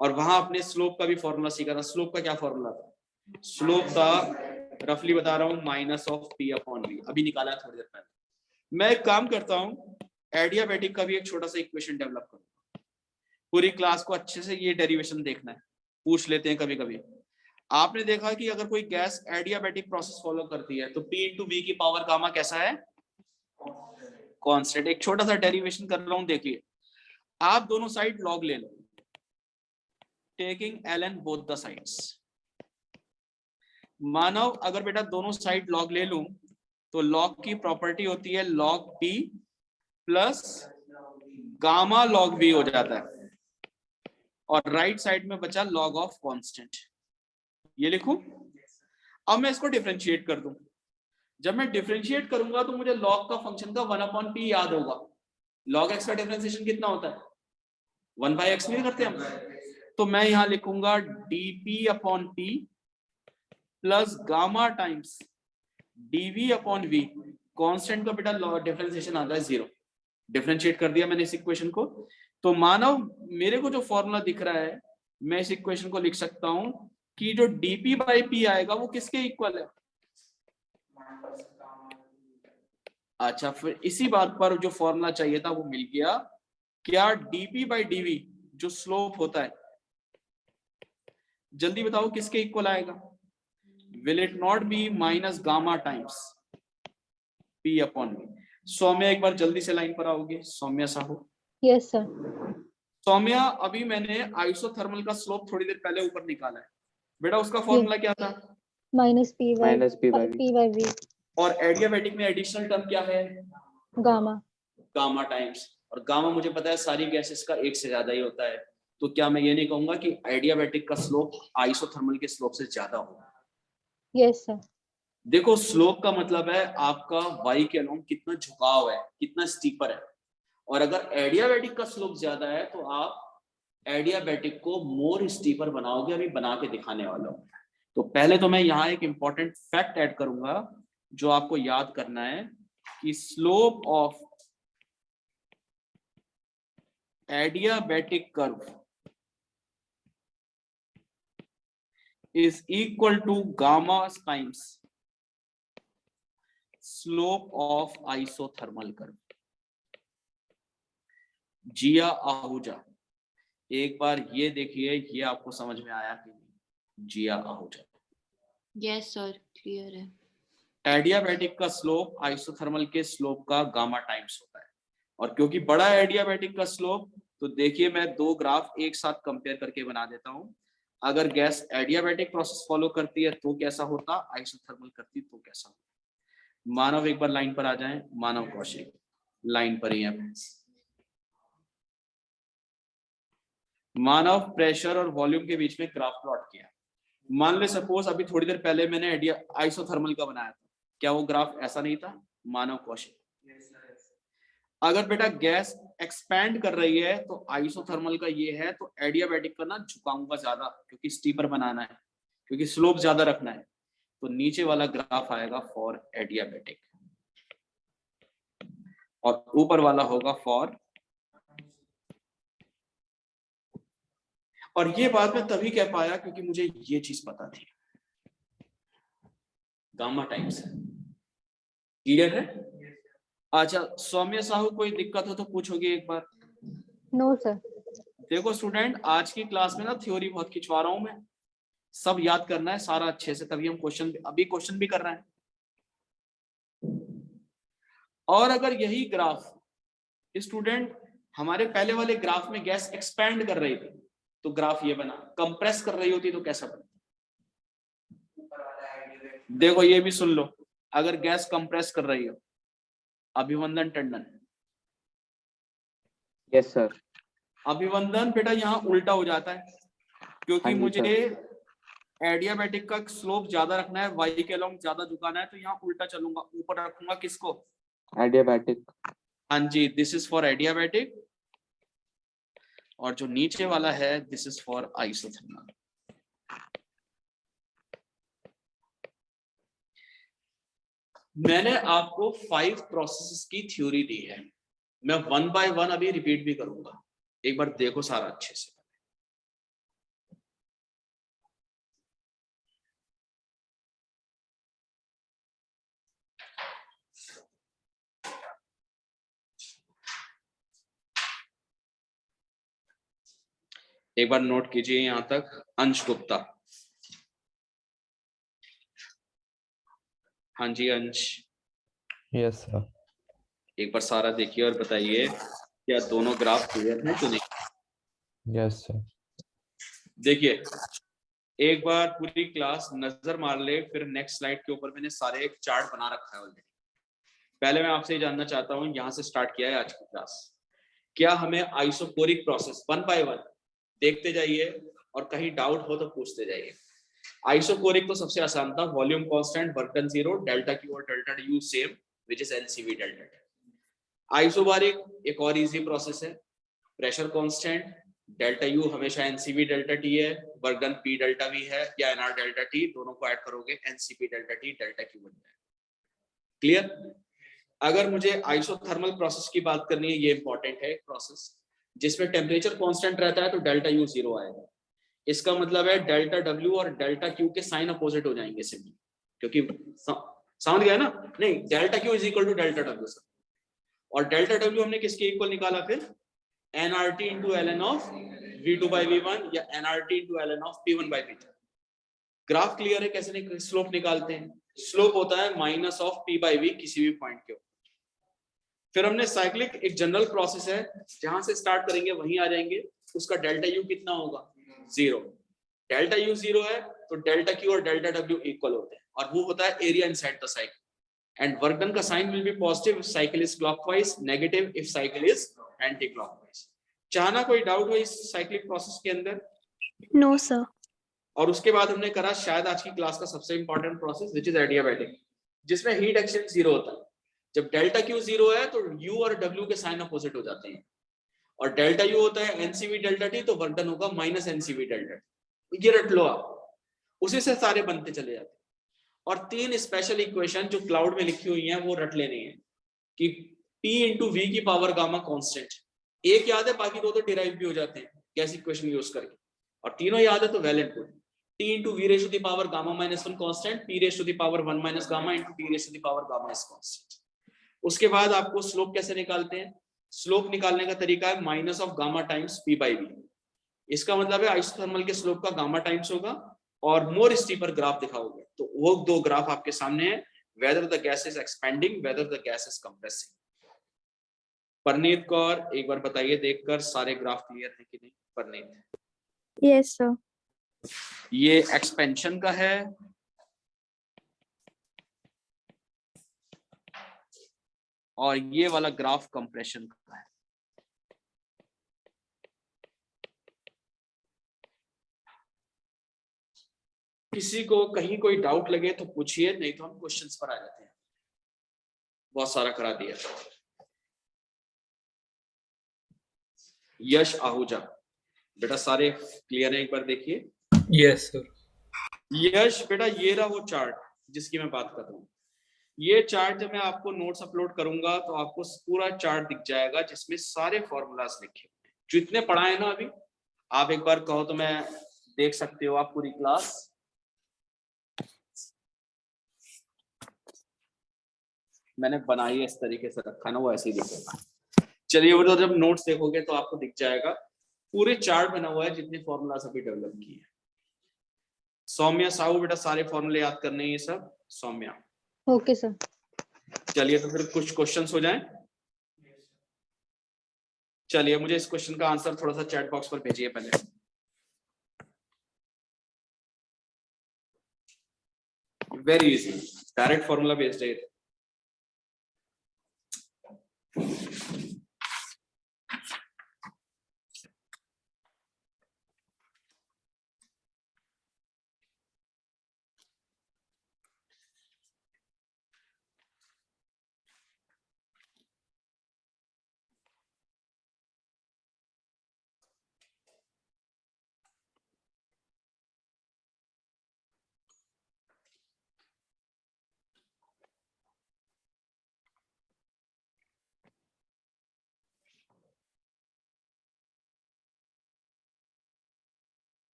और वहां आपने स्लोप का भी फॉर्मूला सीखा था। स्लोप का क्या फॉर्मूला था? स्लोप था, रफली बता रहा हूँ, minus of P upon V. अभी निकाला है थोड़ी देर पहले। मैं एक काम करता हूँ, एडियाबैटिक का भी एक छोटा सा इक्वेशन डेवलप करूंगा। पूरी क्लास को अच्छे से ये डेरिवेशन देखना है, पूछ लेते हैं कभी कभी। आपने देखा कि अगर कोई गैस एडियाबैटिक प्रोसेस फॉलो करती है तो P इंटू वी की पावर गामा कैसा है? कांस्टेंट। एक छोटा सा डेरिवेशन कर रहा हूं, देखिए। आप दोनों साइड लॉग ले लो, taking ln both the sides. मानो अगर बेटा दोनों साइड लॉग ले लूं तो लॉग की प्रॉपर्टी होती है log p plus gamma log v हो जाता है, और राइट साइड में बचा log ऑफ कांस्टेंट। ये लिखूं? अब मैं इसको डिफरेंशिएट कर दूं। जब मैं डिफरेंशिएट करूंगा तो मुझे log का फंक्शन का 1/p याद होगा। log x का डिफरेंशिएशन कितना होता है? 1/x नहीं करते हम? तो मैं यहां लिखूंगा dp/p plus gamma times dv/v। Constant का बेटा डिफरेंशिएशन आता है 0। डिफरेंशिएट कर दिया मैंने इस इक्वेशन को। तो मानो मेरे को जो फॉर्मूला दिख रहा है, मैं इस इक्वेशन को लिख सकता हूं कि जो dp/p आएगा वो किसके इक्वल है? अच्छा, फिर इसी बात पर जो फॉर्मूला चाहिए था वो मिल गया। क्या dp/dv जो स्लोप होता है, जल्दी बताओ किसके इक्वल आएगा? Will it not be minus gamma times p/v? Saumya एक बार जल्दी से लाइन पर आओगे। सौम्या साहू। Yes sir. सौम्या, अभी मैंने आइसोथर्मल का स्लोप थोड़ी देर पहले ऊपर निकाला है बेटा, उसका फॉर्मूला क्या था? माइनस p बाय v और एडियाबैटिक में एडिशनल टर्म क्या है? गामा। गामा टाइम्स, और गामा मुझे पता है सारी गैसेस का एक से ज्यादा ही होता है। तो क्या मैं ये नहीं कहूंगा कि एडियाबैटिक का स्लोप आइसोथर्मल के स्लोप से ज्यादा होगा? Yes sir. देखो, स्लोप का मतलब है आपका y के अलोंग कितना झुकाव है, कितना स्टीपर है। और अगर एडियाबैटिक का स्लोप ज्यादा है तो आप एडियाबैटिक को मोर स्टीपर बनाओगे। अभी बना के दिखाने वाला हूं। तो पहले तो मैं यहाँ एक इंपॉर्टेंट फैक्ट ऐड करूंगा जो आपको याद करना है कि slope of adiabatic curve is equal to gamma times slope of isothermal curve. Jiya Ahuja, एक बार ये देखिए, ये आपको समझ में आया कि नहीं? जिया आहूजा। यस सर, क्लियर है। एडियाबैटिक का स्लोप आइसोथर्मल के स्लोप का गामा टाइम्स होता है। और क्योंकि बड़ा है एडियाबैटिक का स्लोप, तो देखिए मैं दो ग्राफ एक साथ कंपेयर करके बना देता हूं। अगर गैस एडियाबैटिक प्रोसेस फॉलो करती है तो कैसा होता, आइसोथर्मल करती तो कैसा होता। मानव एक बार लाइन पर आ जाएं। मानव कौशिक लाइन पर ही है। मानव प्रेशर और वॉल्यूम के बीच में ग्राफ प्लॉट किया। मान ले सपोज अभी थोड़ी देर पहले मैंने आइसोथर्मल का बनाया था, क्या वो ग्राफ ऐसा नहीं था? मानव कौशिक, अगर बेटा गैस एक्सपैंड कर रही है तो आइसोथर्मल का ये है, तो एडियाबैटिक का ना झुकाऊंगा ज्यादा, क्योंकि स्टीपर बनाना है, क्योंकि स्लोप ज्यादा रखना है। तो नीचे वाला ग्राफ आएगा फॉर एडियाबैटिक और ऊपर वाला होगा फॉर। और ये बात मैं तभी कह पाया क्योंकि मुझे ये चीज पता थी, गामा टाइम्स। क्लियर है? अच्छा सौम्य साहू, कोई दिक्कत हो तो पूछोगे एक बार। No sir. देखो स्टूडेंट, आज की क्लास में ना थ्योरी बहुत खिंचवा रहा हूं मैं, सब याद करना है सारा अच्छे से, तभी हम क्वेश्चन भी कर रहे हैं। और अगर यही ग्राफ स्टूडेंट हमारे पहले वाले ग्राफ में गैस एक्सपैंड कर रही थी तो ग्राफ ये बना, कंप्रेस कर रही होती तो कैसा बना? देखो ये भी सुन लो, अगर गैस कंप्रेस कर रही हो, अभिवंदन टंडन। Yes sir. अभिवंदन बेटा यहाँ उल्टा हो जाता है, क्योंकि हाँ जी, मुझे सर। एडियाबैटिक का स्लोप ज्यादा रखना है, वाई के अलोंग ज्यादा झुकाना है, तो यहाँ उल्टा चलूंगा, ऊपर रखूंगा किसको? एडियाबैटिक। हाँ जी, दिस इज फॉर एडियाबैटिक, और जो नीचे वाला है दिस इज फॉर आइसोथर्मल। मैंने आपको 5 प्रोसेसेस की थ्योरी दी है, मैं 1 बाय 1 अभी रिपीट भी करूंगा, एक बार देखो सारा अच्छे से। एक बार नोट कीजिए यहां तक। अंश गुप्ता, हाँ जी अंश। Yes sir. एक बार सारा देखिए और बताइए क्या दोनों ग्राफ क्लियर है कि नहीं? Yes sir. देखिए एक बार पूरी क्लास नजर मार ले, फिर नेक्स्ट स्लाइड के ऊपर मैंने सारे एक चार्ट बना रखा है ऑलरेडी। पहले मैं आपसे जानना चाहता हूं, यहां से स्टार्ट किया है आज की क्लास, क्या हमें आइसोकोरिक प्रोसेस 1 बाय 1 देखते जाइए और कहीं डाउट हो तो पूछते जाइए। आइसोकोरिक तो सबसे आसान था, volume constant, work done 0, delta Q और delta U same, which is LCV delta T. Isobaric एक और इजी प्रोसेस है, प्रेशर कांस्टेंट, डेल्टा यू हमेशा एनसीवी डेल्टा टी है, work done P delta V है या एनआर डेल्टा टी, दोनों को ऐड करोगे NCP delta T delta Q बन जाएगा। क्लियर? अगर मुझे आइसोथर्मल प्रोसेस की बात करनी है, ये इंपॉर्टेंट है, प्रोसेस जिसमें टेम्परेचर कांस्टेंट रहता है तो डेल्टा यू 0 आएगा। इसका मतलब है डेल्टा डब्ल्यू और डेल्टा क्यू के साइन अपोजिट हो जाएंगे सिंपली, क्योंकि समझ गया ना? नहीं, delta Q is equal to delta W sir, और डेल्टा डब्ल्यू हमने किसके इक्वल निकाला फिर? NRT into L N of V2 by V1 या NRT into L N of P1 by P2। Graph clear है कैसे स्लोप निकालते हैं? स्लोप होता है minus of P by V किसी भी पॉइंट के ऊपर। फिर हमने साइक्लिक एक जनरल प्रोसेस है, जहां से स्टार्ट करेंगे वहीं आ जाएंगे, उसका डेल्टा यू कितना होगा? 0। डेल्टा यू 0 है तो डेल्टा क्यू और डेल्टा डब्ल्यू इक्वल होते हैं, और वो होता है area inside the cycle. And work done का sign will be positive if cycle is clockwise, negative if cycle is anti clockwise. Chahna कोई डाउट हो इस साइक्लिक प्रोसेस के अंदर? No, sir. और उसके बाद हमने करा शायद आज की क्लास का सबसे important process, which is adiabatic, जिसमें हीट एक्सचेंज 0 होता है। जब डेल्टा क्यू 0 है तो यू और डब्ल्यू के साइन अपोजिट हो जाते हैं, और डेल्टा यू होता है एनसीवी डेल्टा टी, तो वर्क डन होगा माइनस एनसीवी डेल्टा टी। ये रट लो आप, उसी से सारे बनते चले जाते हैं। और 3 स्पेशल इक्वेशन जो क्लाउड में लिखी हुई हैं वो रट लेनी है कि P इंटू वी की पावर गामा कांस्टेंट, एक याद है, बाकी 2 तो डिराइव भी हो जाते हैं कैसी इक्वेशन यूज करके, और तीनों याद है तो well and good. T into V raise to the power gamma minus 1 constant, P raise to the power 1 minus gamma into T raise to the power gamma is constant. उसके बाद आपको slope कैसे निकालते हैं? स्लोप निकालने का तरीका है minus of gamma times P by V। इसका मतलब है आइसोथर्मल के स्लोप का गामा टाइम्स होगा और मोर स्टीपर ग्राफ दिखाओगे, तो वो 2 ग्राफ आपके सामने है, whether the gas is expanding, whether the gas is compressing. Parneet Kaur एक बार बताइए देखकर सारे ग्राफ क्लियर है कि नहीं? Parneet, Yes, sir. ये एक्सपेंशन का है, और ये वाला ग्राफ कंप्रेशन का है। किसी को कहीं कोई डाउट लगे तो पूछिए, नहीं तो हम क्वेश्चंस पर आ जाते हैं। बहुत सारा करा दिया। यश आहूजा, बेटा सारे क्लियर है? एक बार देखिए। Yes sir. यश बेटा ये रहा वो चार्ट जिसकी मैं बात कर रहा हूँ। ये चार्ट जब मैं आपको नोट्स अपलोड करूंगा तो आपको पूरा चार्ट दिख जाएगा, जिसमें सारे फॉर्मूलाज लिखे हैं जो इतने पढ़ाए ना अभी। आप एक बार कहो तो मैं देख सकते हो आप पूरी क्लास। मैंने बनाई है इस तरीके से रखा ना, वो ऐसे ही दिखेगा। चलिए वो तो जब नोट्स देखोगे तो आपको दिख जाएगा, पूरे चार्ट बना हुआ है जितने फॉर्मूलाज अभी डेवलप किए हैं। सौम्या साहू बेटा सारे फॉर्मूले याद करने हैं ये सब। Saumya okay sir. चलिए तो फिर कुछ क्वेश्चंस हो जाएं। चलिए मुझे इस क्वेश्चन का आंसर थोड़ा सा चैट बॉक्स पर भेजिए पहले। Very easy, direct formula based है।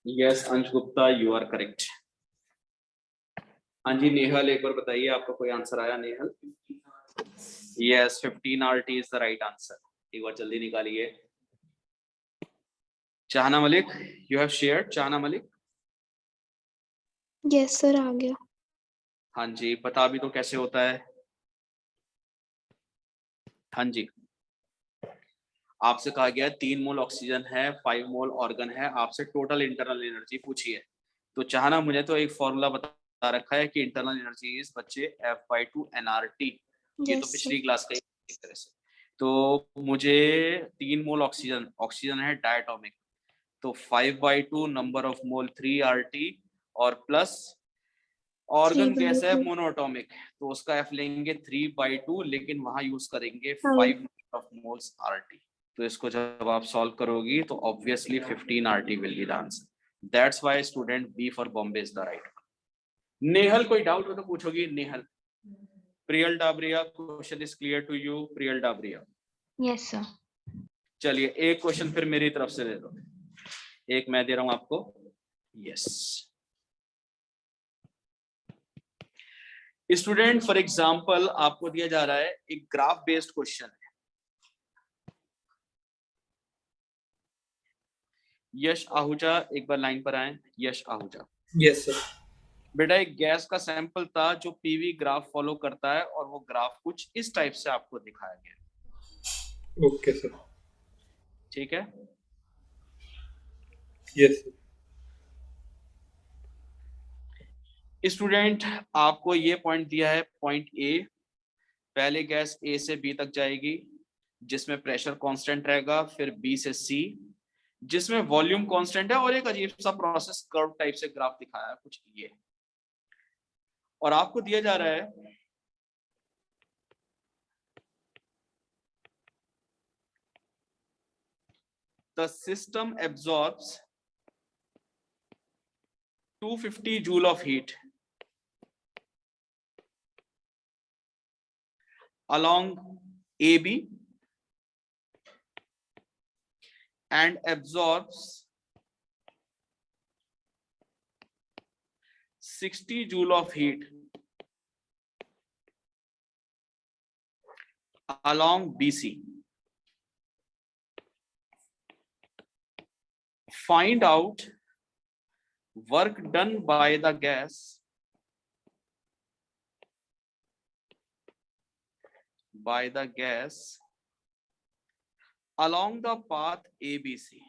यस अंश गुप्ता यू आर करेक्ट। हाँ जी नेहल एक बार बताइए आपका कोई आंसर आया? Nehal yes 15 RT is the right answer. एक बार जल्दी निकालिए। चाहना मलिक, यू हैव शेयर्ड? चाहना मलिक, Yes, sir. आ गया. हाँ जी, बता भी तो कैसे होता है। हाँ जी, आपसे कहा गया 3 मोल ऑक्सीजन है, 5 मोल ऑर्गन है, आपसे टोटल इंटरनल एनर्जी पूछी है। तो चाहना मुझे तो एक फॉर्मूला बता रखा है कि इंटरनल एनर्जी इज बच्चे F/2 nRT। ये तो Yes, पिछली sir. क्लास का एक तरह से। तो मुझे 3 मोल ऑक्सीजन, ऑक्सीजन है डायटोमिक, तो 5/2 नंबर ऑफ मोल 3 RT और प्लस ऑर्गन गैस है 3/2. मोनोटॉमिक, तो उसका F लेंगे 3/2, लेकिन वहां यूज करेंगे 5. 5 ऑफ मोल्स RT। तो इसको जब आप सॉल्व करोगी तो obviously 15 RT will be the answer. That's why student B for Bombay is the right. Nehal, कोई डाउट हो तो पूछोगी Nehal. Priyal Dabaria, question is clear to you? Priyal Dabaria, Yes, sir. चलिए एक क्वेश्चन फिर मेरी तरफ से दे दो, एक मैं दे रहा हूं आपको। यस स्टूडेंट, फॉर एग्जांपल आपको दिया जा रहा है एक ग्राफ बेस्ड क्वेश्चन है। यश आहूजा एक बार लाइन पर आए। यश आहूजा, यस सर। बेटा एक गैस का सैंपल था जो पीवी ग्राफ फॉलो करता है और वो ग्राफ कुछ इस टाइप से आपको दिखाया गया। Okay sir. ठीक है, यस सर। स्टूडेंट आपको ये पॉइंट दिया है, पॉइंट ए, पहले गैस ए से बी तक जाएगी जिसमें प्रेशर कांस्टेंट रहेगा, फिर बी से सी जिसमें वॉल्यूम कांस्टेंट है, और एक अजीब सा प्रोसेस कर्व टाइप से ग्राफ दिखाया है कुछ ये। और आपको दिया जा रहा है the system absorbs 250 joule of heat along AB and absorbs 60 joule of heat along BC. Find out work done by the gas along the path ABC.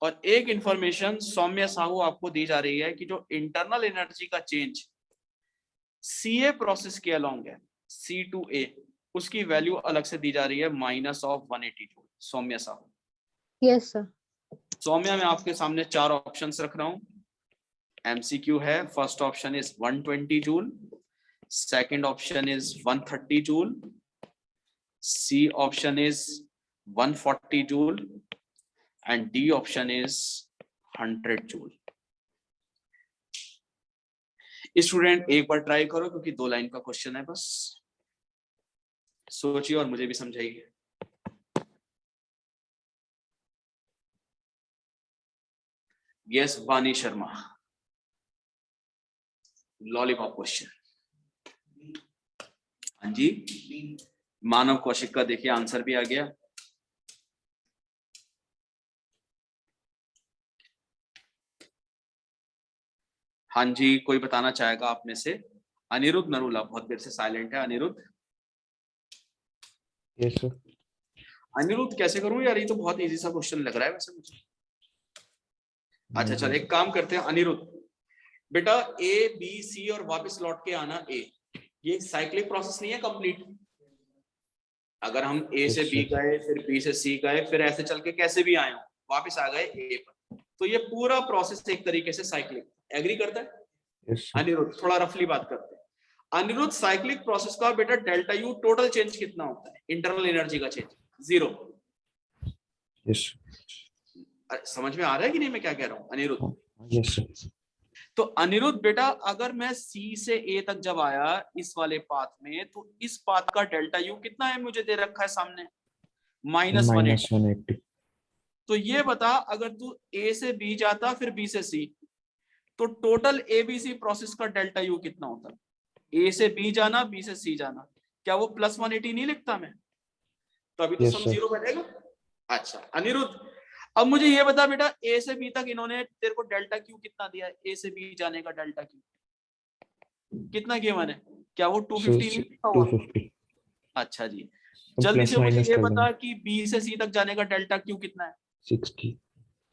और एक इंफॉर्मेशन सौम्य साहू आपको दी जा रही है कि जो इंटरनल एनर्जी का चेंज CA प्रोसेस के अलोंग है, C2A, उसकी वैल्यू अलग से दी जा रही है -180 जूल। सौम्य साहू, यस सर। सौम्या मैं आपके सामने 4 ऑप्शंस रख रहा हूं, MCQ है। First option is 120 joule, second option is 130 joule, C option is 140 joule and D option is 100 joule. Student एक बार ट्राई करो क्योंकि 2 लाइन का क्वेश्चन है, बस सोचिए और मुझे भी समझाइए। यस वानी शर्मा, लॉलीपॉप क्वेश्चन। हाँ जी, मानव कौशिक का देखिए आंसर भी आ गया। हाँ जी, कोई बताना चाहेगा आप में से? अनिरुद्ध नरूला बहुत देर से साइलेंट है। Anirudh, yes sir. अनिरुद्ध कैसे करूं यार, ये तो बहुत इजी सा क्वेश्चन लग रहा है वैसे मुझे। अच्छा चल एक काम करते हैं अनिरुद्ध, बेटा A B C और वापस लौट के आना A, ये साइक्लिक प्रोसेस नहीं है कंप्लीट। अगर हम A से B गए, फिर B से C गए, फिर ऐसे चल के कैसे भी आए हो वापस आ गए A पर, तो ये पूरा प्रोसेस एक तरीके से साइक्लिक। एग्री करता है? यस अनिरुद्ध थोड़ा रफली बात करते हैं। अनिरुद्ध साइक्लिक प्रोसेस का बेटा डेल्टा यू टोटल चेंज कितना होता है? इंटरनल एनर्जी का चेंज 0। यस समझ में आ रहा है कि नहीं मैं क्या कह रहा हूँ अनिरुद्ध? Yes sir. तो अनिरुद्ध बेटा अगर मैं C से A तक जब आया इस वाले पाथ में, तो इस पाथ का डेल्टा यू कितना है मुझे दे रखा है सामने, -180। तो ये बता अगर तू A से B जाता फिर B से C, तो टोटल ABC प्रोसेस का डेल्टा यू कितना होता? A से B जाना, B से C जाना, क्या वो +180 नहीं लिखता मैं? तो अभी तो Yes, सम sir. 0 बैठेगा। अच्छा अनिरुद्ध, अब मुझे ये बता बेटा, ए से बी तक इन्होंने तेरे को डेल्टा क्यू कितना दिया है? ए से बी जाने का डेल्टा क्यू कितना गिवन है? क्या वो 250 नहीं लिखा हुआ? 250 अच्छा जी, जल्दी प्लस से मुझे माइनस ये कर बता देंगे कि बी से सी तक जाने का डेल्टा क्यू कितना है? 60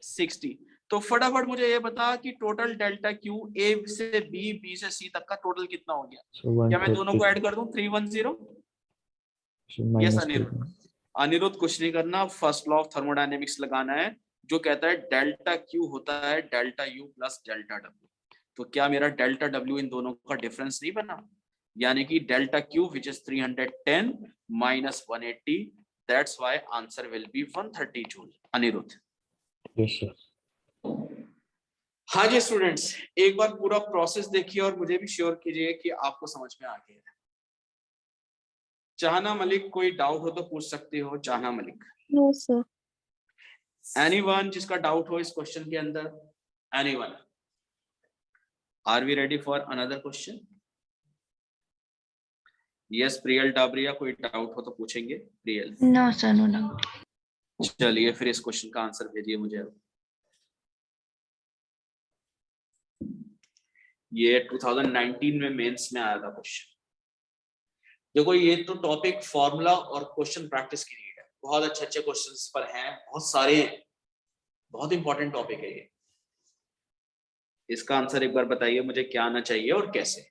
60। तो फटाफट मुझे ये बता कि टोटल डेल्टा क्यू ए से बी, बी से सी तक का टोटल कितना हो गया? so क्या मैं दोनों को 130 ऐड कर दूं? 310। so yes minus Anirudh, Anirudh कुछ नहीं करना, फर्स्ट लॉ ऑफ थर्मोडायनेमिक्स लगाना है जो कहता है डेल्टा क्यू होता है delta U plus delta W. तो क्या मेरा डेल्टा डब्ल्यू इन दोनों का डिफरेंस नहीं बना? यानी कि delta Q which is 310 minus 180, that's why answer will be 130 joule. Anirudh, yes sir हाँ जी स्टूडेंट्स, एक बार पूरा प्रोसेस देखिए और मुझे भी श्योर कीजिए कि आपको समझ में आ गया है। चाहना मलिक, कोई डाउट हो तो पूछ सकते हो। Chahna Malik, No, sir. Anyone जिसका डाउट हो इस क्वेश्चन के अंदर? Anyone? Are we ready for another question? Yes Priyal Dabaria, कोई डाउट हो तो पूछेंगे। Priyal, No, sir, no doubt. चलिए फिर इस क्वेश्चन का आंसर भेजिए मुझे। ये 2019 में मेंस में आया था क्वेश्चन। देखो ये तो टॉपिक फॉर्मूला और क्वेश्चन प्रैक्टिस की नीड है। बहुत अच्छे अच्छे क्वेश्चंस पर हैं, बहुत सारे हैं, बहुत इंपॉर्टेंट टॉपिक है ये। इसका आंसर एक बार बताइए मुझे, क्या आना चाहिए और कैसे?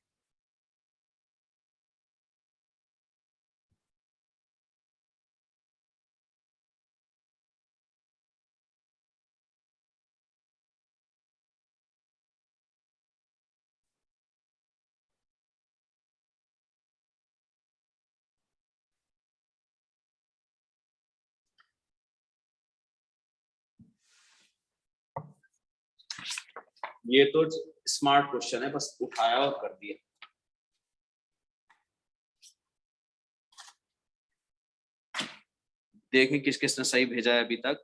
ये तो स्मार्ट क्वेश्चन है, बस उठाया और कर दिया। देखें किस किसने सही भेजा है अभी तक।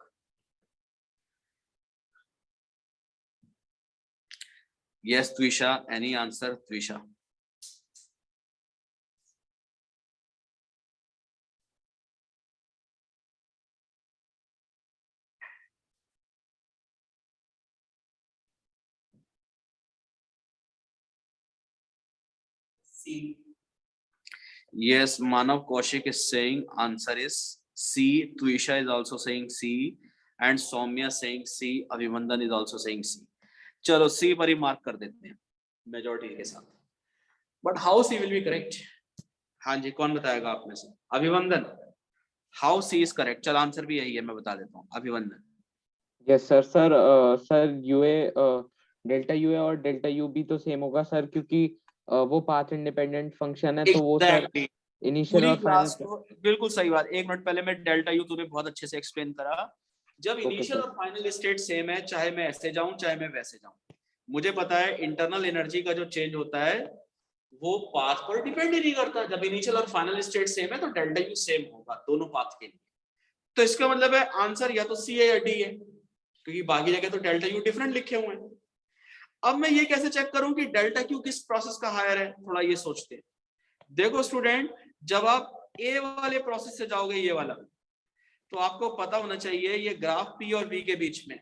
Yes Dwisha, any answer Dwisha? Yes, Manav Kaushik is saying answer is C. Tuisha is also saying C, and Soumya saying C. Abhimandan is also saying C. चलो C पर ही मार्क कर देते हैं मेजॉरिटी के साथ। But how C will be correct? हाँ जी, कौन बताएगा आप में से? Abhivandan, how C is correct? चल आंसर भी यही है, मैं बता देता हूँ। Abhivandan, yes sir. Sir UA delta UA और डेल्टा यू भी तो सेम होगा सर, क्योंकि वो पाथ इंडिपेंडेंट फंक्शन है। तो वो सर Exactly. इनिशियल पूरी और क्लास फाइनल। को बिल्कुल सही बात। एक मिनट पहले मैं डेल्टा यू तूने बहुत अच्छे से एक्सप्लेन करा। जब इनिशियल sir. और फाइनल स्टेट सेम है, चाहे मैं ऐसे जाऊं चाहे मैं वैसे जाऊं, मुझे पता है इंटरनल एनर्जी का जो चेंज होता है वो पाथ पर डिपेंड ही नहीं करता। जब इनिशियल और फाइनल स्टेट सेम है तो डेल्टा यू सेम होगा दोनों पाथ के लिए। तो इसका मतलब है आंसर या तो सी है या डी है, क्योंकि बाकी जगह तो डेल्टा यू डिफरेंट लिखे हुए हैं। अब मैं ये कैसे चेक करूं कि डेल्टा क्यू किस प्रोसेस का हायर है? थोड़ा ये सोचते हैं। देखो स्टूडेंट, जब आप ए वाले प्रोसेस से जाओगे, ये वाला, तो आपको पता होना चाहिए ये ग्राफ पी और वी के बीच में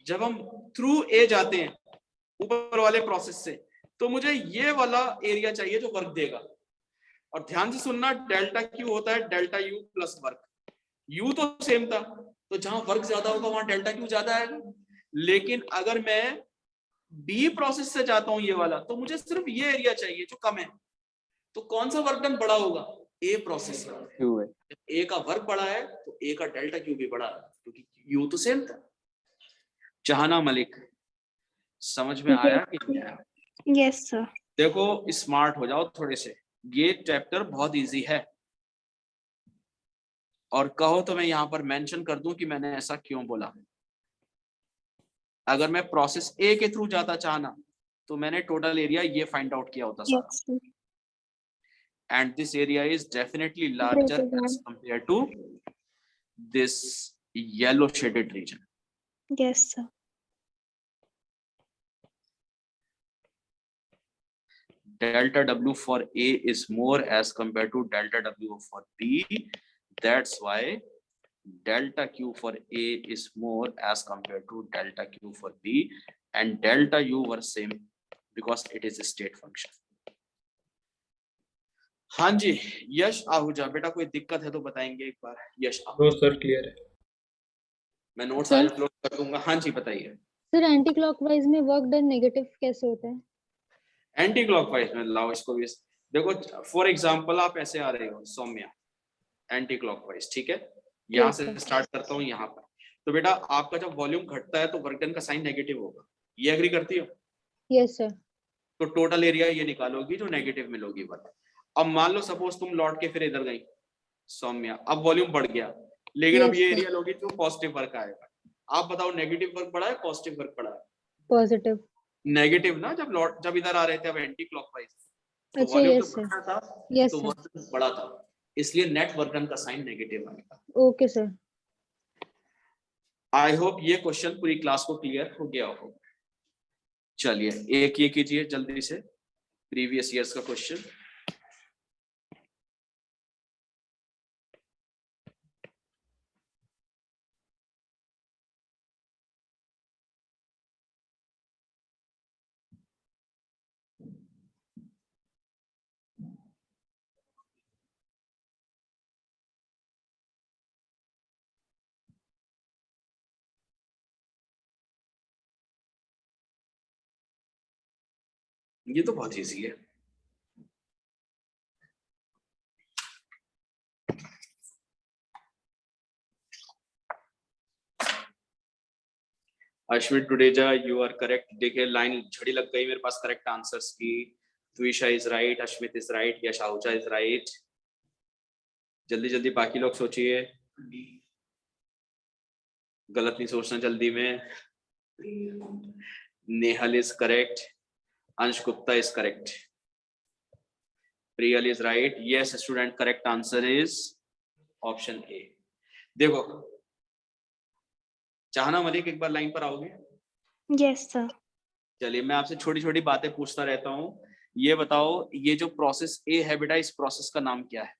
जब हम थ्रू ए जाते हैं ऊपर वाले प्रोसेस से, तो मुझे ये वाला एरिया चाहिए जो वर्क देगा। और ध्यान से सुनना, डेल्टा क्यू होता है delta U plus work. You तो सेम था, तो जहां वर्क ज्यादा होगा वहां डेल्टा क्यू ज्यादा आएगा। लेकिन अगर मैं बी प्रोसेस से जाता हूं ये वाला, तो मुझे सिर्फ ये एरिया चाहिए जो कम है। तो कौन सा वर्क डन बड़ा होगा? ए प्रोसेस का। क्यू है। ए का वर्क बड़ा है तो ए का डेल्टा क्यू भी बड़ा है, क्योंकि यू तो सेम था। चाहना मलिक, समझ में आया कि नहीं आया? Yes, sir. देखो स्मार्ट हो जाओ थोड़े से, ये चैप्टर बहुत इजी है। और कहो तो मैं यहाँ पर मेंशन कर दूं कि मैंने ऐसा क्यों बोला। अगर मैं प्रोसेस ए के थ्रू जाता चाहना तो मैंने टोटल एरिया ये फाइंड आउट किया होता सारा। Yes, sir. And this area is definitely larger Greater as than. compared to this yellow shaded region. Yes, sir. Delta W for A is more as compared to delta W for B. That's why delta q for A is more as compared to delta q for B, and delta u were same because it is a state function. हाँ जी, यश आहूजा, बेटा कोई दिक्कत है तो बताएंगे एक बार। यश no Ahuja, sir clear है। मैं नोट्स सर। आज अपलोड कर दूंगा। हाँ जी बताइए। सर एंटी क्लॉकवाइज में वर्क डन नेगेटिव कैसे होता है? एंटी क्लॉकवाइज में लाओ इसको भी। देखो फॉर एग्जांपल आप ऐसे आ रहे हो सौम्या, एंटी क्लॉकवाइज, ठीक है, यहाँ Yes, से sir. स्टार्ट करता हूँ यहाँ पर। तो बेटा आपका जब वॉल्यूम घटता है तो वर्क डन का साइन नेगेटिव होगा, ये एग्री करती हो? Yes sir. तो टोटल एरिया ये निकालोगी जो नेगेटिव मिलोगी वर्क। अब मान लो सपोज तुम लौट के फिर इधर गई सौम्या, अब वॉल्यूम बढ़ गया, लेकिन अब Yes, ये sir. एरिया लोगी तो पॉजिटिव वर्क आएगा। आप बताओ नेगेटिव वर्क बढ़ा है पॉजिटिव वर्क बढ़ा है? पॉजिटिव। नेगेटिव ना, जब इधर आ रहे थे अब एंटी क्लॉकवाइज, तो अच्छा वॉल्यूम यस जब सर। बढ़ा था यस तो सर। वर्क बढ़ा था, इसलिए नेट वर्क डन का साइन नेगेटिव आएगा। Okay sir. आई होप ये क्वेश्चन पूरी क्लास को क्लियर हो गया हो। चलिए एक ये कीजिए जल्दी से, प्रीवियस ईयर्स का क्वेश्चन। ये तो बहुत इजी है। Ashwin Tudeja you are correct. देखिए लाइन झड़ी लग गई मेरे पास करेक्ट आंसर्स की। Twisha is right, Ashmit is right, Yash Ahuja is right. जल्दी जल्दी बाकी लोग सोचिए, गलत नहीं सोचना जल्दी में। नेहल इज करेक्ट, अंश Gupta is correct, Priyal is right. Yes student, correct answer is option A. देखो चाहना मलिक, एक बार लाइन पर आओगे? Yes, sir. चलिए मैं आपसे छोटी छोटी बातें पूछता रहता हूँ। ये बताओ ये जो प्रोसेस ए है बेटा, इस प्रोसेस का नाम क्या है?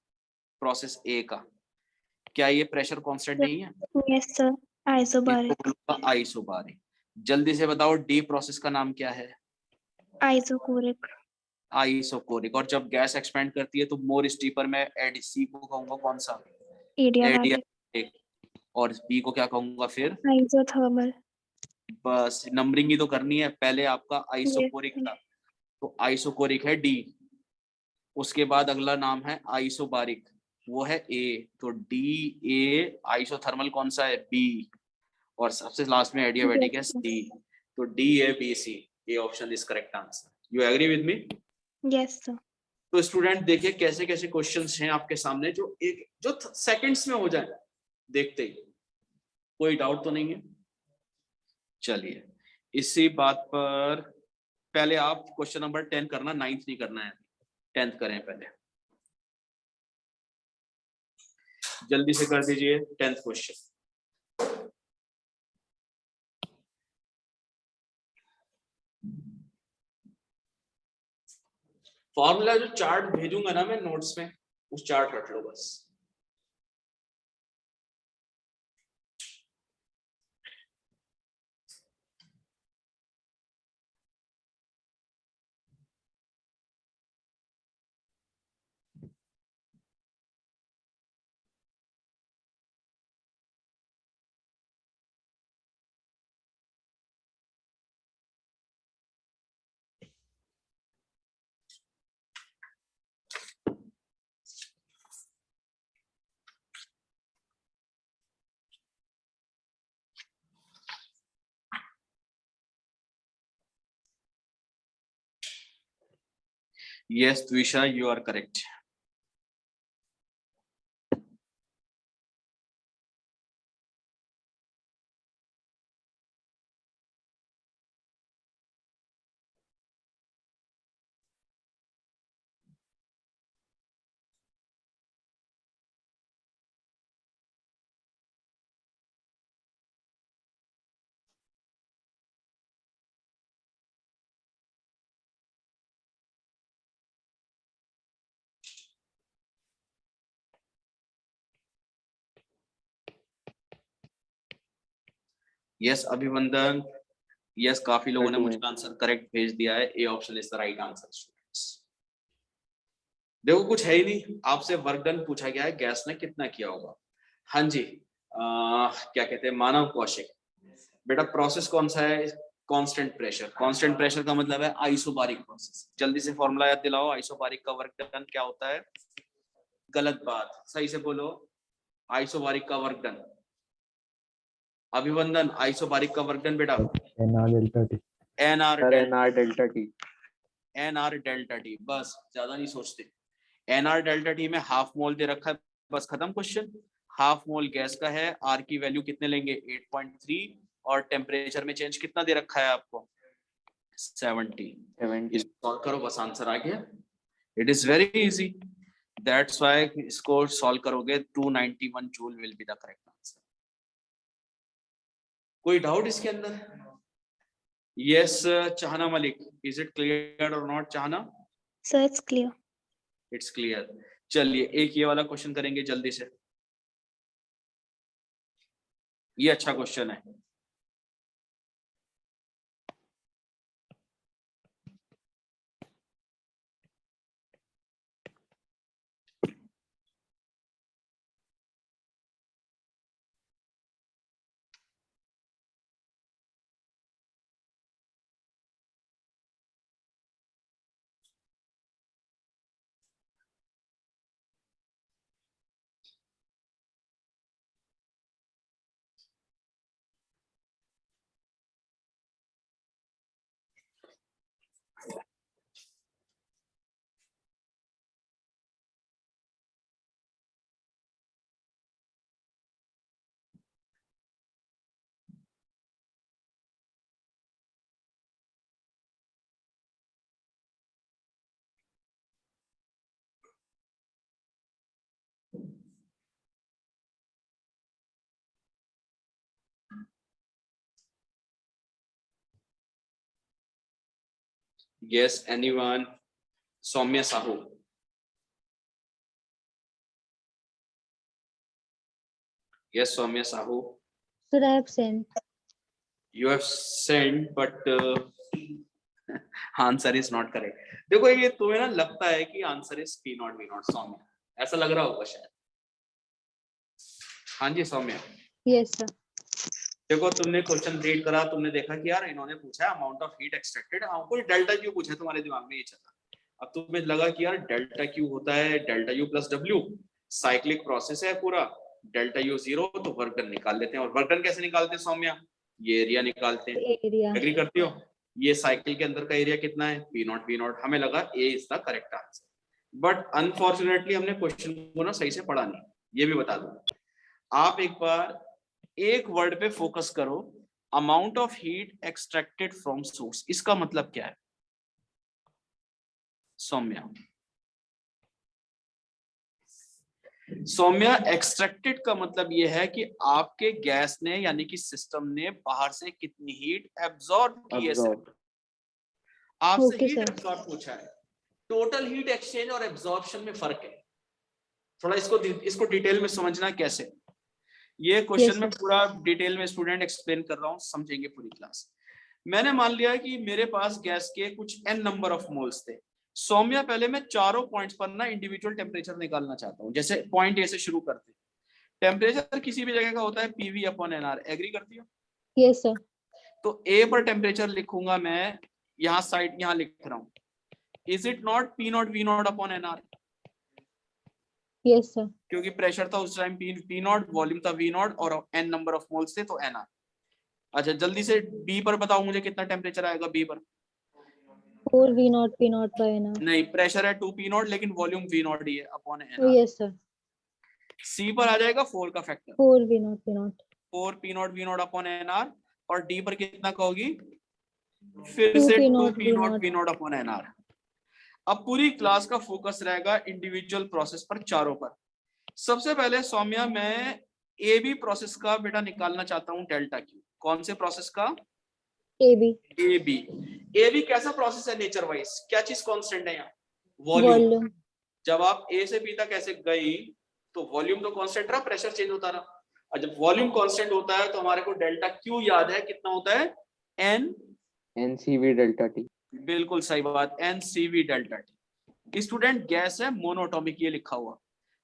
प्रोसेस ए का क्या ये प्रेशर कांस्टेंट नहीं है? Yes, sir. Isobaric. आइसोबारिक। जल्दी से बताओ डी प्रोसेस का नाम क्या है? Isochoric. आइसोकोरिक। और जब गैस एक्सपेंड करती है तो मोर स्टीपर में एडीसी को कहूंगा कौन सा? Adiabatic. एडियाबैटिक। और बी को क्या कहूंगा फिर? Isothermal. बस नंबरिंग ही तो करनी है। पहले आपका आइसोकोरिक Yes. था तो आइसोकोरिक है डी, उसके बाद अगला नाम है आइसोबारिक, वो है ए, तो डी ए। आइसोथर्मल कौन सा है? बी। और सबसे लास्ट में एडियाबैटिक है Yes, सी, तो डी ए बी सी, ये option is correct answer. You agree with me? yes, sir. तो स्टूडेंट देखिए कैसे कैसे क्वेश्चंस हैं आपके सामने जो सेकंड्स में हो जाए, देखते ही। कोई डाउट तो नहीं है? चलिए इसी बात पर पहले आप क्वेश्चन नंबर 10 करना, 9th नहीं करना है, 10th करें पहले। जल्दी से कर दीजिए 10th क्वेश्चन। फॉर्मूला जो चार्ट भेजूंगा ना मैं नोट्स में, उस चार्ट रख लो बस। Yes, Twisha, you are correct. Yes Abhivandan, yes काफी लोगों ने 30 मुझे आंसर करेक्ट भेज दिया है। A option is the right answer students. देखो कुछ है ही नहीं, आपसे वर्क डन पूछा गया है, गैस ने कितना किया होगा। हाँ जी, क्या कहते हैं मानव कौशिक, बेटा प्रोसेस कौन सा है? Constant pressure. कांस्टेंट प्रेशर का मतलब है आइसोबारिक प्रोसेस। जल्दी से फॉर्मूला याद दिलाओ, आइसोबारिक का वर्क डन क्या होता है? गलत बात, सही से बोलो, आइसोबारिक का वर्क डन। अभिवंदन, आइसोबारिक का वर्क डन बेटा NR delta T. NR sir NR delta T. NR delta T, बस ज्यादा नहीं सोचते। एनआर डेल्टा टी में हाफ मोल दे रखा है, बस खत्म क्वेश्चन। हाफ मोल गैस का है, आर की वैल्यू कितने लेंगे? 8.3, और टेम्परेचर में चेंज कितना दे रखा है आपको? 70। इसको सॉल्व करो, बस आंसर आ गया। It is very easy, that's why इसको सॉल्व करोगे 291 joule will be the correct answer. कोई डाउट इसके अंदर? Yes Chahna Malik, is it clear और नॉट चाहना? So it's clear. It's clear. चलिए एक ये वाला क्वेश्चन करेंगे जल्दी से, ये अच्छा क्वेश्चन है। Yes, anyone? Saumya Sahu. Yes, Saumya Sahu. Sir, I have sent. You have sent, but answer is not correct. देखो ये तुम्हें ना लगता है कि answer is P not V not, Saumya ऐसा लग रहा होगा शायद। हाँ जी सौम्य, Yes, sir. देखो तुमने क्वेश्चन रीड करा, तुमने देखा कि यार इन्होंने पूछा है अमाउंट ऑफ हीट एक्सट्रैक्टेड, हमको डेल्टा क्यू पूछा है, तुम्हारे दिमाग में ये चला। अब तुम्हें लगा कि यार डेल्टा क्यू होता है delta U plus W, cyclic process है पूरा, डेल्टा यू 0, तो वर्क डन निकाल लेते हैं। और वर्क डन कैसे निकालते हैं सौम्या? ये एरिया निकालते हैं। Area. एग्री करती हो? ये साइकिल के अंदर का एरिया कितना है? P not V not. हमें लगा A is the correct answer, but unfortunately हमने क्वेश्चन को ना सही से पढ़ा नहीं। ये भी बता दूं, आप एक बार एक वर्ड पे फोकस करो, amount of heat extracted from source, इसका मतलब क्या है सौम्या? सौम्या एक्सट्रैक्टेड का मतलब यह है कि आपके गैस ने यानी कि सिस्टम ने बाहर से कितनी हीट एब्जॉर्ब की है। आपसे Okay, हीट sir. एब्जॉर्ब पूछा है, टोटल हीट एक्सचेंज और एब्जॉर्प्शन में फर्क है। थोड़ा इसको डिटेल में समझना कैसे, ये क्वेश्चन Yes, में sir. पूरा डिटेल में स्टूडेंट एक्सप्लेन कर रहा हूँ, समझेंगे पूरी क्लास। मैंने मान लिया कि मेरे पास गैस के कुछ n नंबर ऑफ मोल्स थे। सौम्या पहले मैं चारों पॉइंट्स पर ना इंडिविजुअल टेम्परेचर निकालना चाहता हूँ। जैसे पॉइंट ए से शुरू करते हैं, टेम्परेचर किसी भी जगह का होता है PV अपॉन NR, एग्री करती हो? Yes, sir. तो ए पर टेम्परेचर लिखूंगा मैं, यहाँ साइड यहाँ लिख रहा हूँ, is it not P not V not upon NR? Yes, sir. क्योंकि प्रेशर था उस टाइम P नॉट, वॉल्यूम था V नॉट और n नंबर ऑफ मोल्स थे तो NR। अच्छा जल्दी से B पर बताओ मुझे कितना टेम्परेचर आएगा B पर? 4 V naught P naught by NR. नहीं, प्रेशर है 2 P नॉट लेकिन वॉल्यूम V नॉट ही है upon Oh, NR। yes, sir. C पर आ जाएगा 4 का factor, 4 V naught P naught. 4 P not V not upon NR। और D पर कितना कहोगी? फिर 2 से P 2 naught P V not naught. V not upon NR। अब पूरी क्लास का फोकस रहेगा इंडिविजुअल प्रोसेस पर, चारों पर। सबसे पहले सौम्या मैं AB प्रोसेस का बेटा निकालना चाहता हूँ डेल्टा क्यू। कौन से प्रोसेस का? AB. AB कैसा प्रोसेस है नेचर वाइज? क्या चीज कांस्टेंट है यहाँ? वॉल्यूम। Volume. जब आप A से B तक ऐसे गई तो वॉल्यूम तो कांस्टेंट रहा, प्रेशर चेंज होता रहा। और जब वॉल्यूम कांस्टेंट होता है तो हमारे को डेल्टा क्यू याद है, कितना होता है, एन, NCV डेल्टा टी। बिल्कुल सही बात, N C V delta T. Student gas है मोनोटॉमिक, ये लिखा हुआ,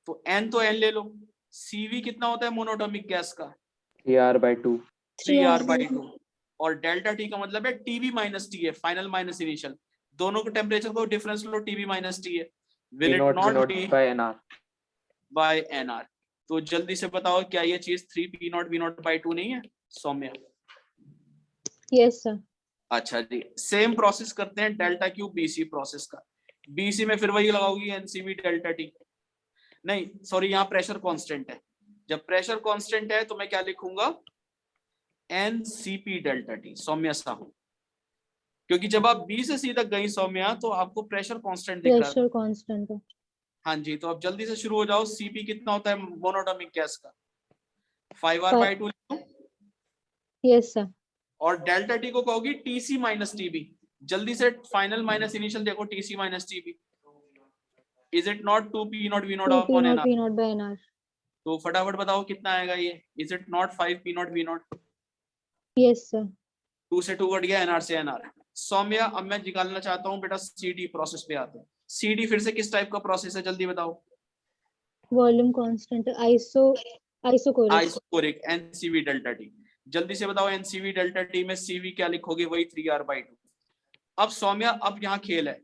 तो एन तो एन ले लो, सीवी कितना होता है मोनोटॉमिक गैस का, 3R/2। 3R/2, और डेल्टा टी का मतलब है टीबी माइनस टी है, फाइनल माइनस इनिशियल, दोनों के टेम्परेचर को डिफरेंस लो, टीबी माइनस टी है, will it not be by NR। By NR. तो जल्दी से बताओ क्या ये चीज 3P0V0/2 नहीं है सौम्या? Yes sir. अच्छा जी, सेम प्रोसेस करते हैं डेल्टा क्यू बीसी प्रोसेस का। बीसी में फिर वही लगाओगी एनसीवी डेल्टा टी, नहीं सॉरी यहाँ प्रेशर कांस्टेंट है, जब प्रेशर कांस्टेंट है तो मैं क्या लिखूंगा, NCP delta T Soumya Sahu, क्योंकि जब आप बी से सी तक गई सौम्या तो आपको प्रेशर कांस्टेंट दिख रहा है। प्रेशर कांस्टेंट है। हाँ जी, तो अब जल्दी से शुरू हो जाओ, सीपी कितना होता है मोनोटॉमिक गैस का, 5R/2, यस सर। और डेल्टा टी को कहोगी टीसी माइनस टीबी, जल्दी से फाइनल माइनस इनिशियल देखो, TC minus TB, is it not 2P0V0/NR? P0 तो फटाफट बताओ कितना आएगा ये, is it not 5P0V0? Yes sir. 2 से 2 कट गया, NR से NR। सौम्या अब मैं निकालना चाहता हूँ बेटा CD प्रोसेस पे आते हैं। CD फिर से किस टाइप का प्रोसेस है, जल्दी बताओ। Volume constant, isochoric. Isochoric, NCV delta T, जल्दी से बताओ NCV डेल्टा टी में CV क्या लिखोगे, वही 3R/2। अब सौम्या अब यहाँ खेल है,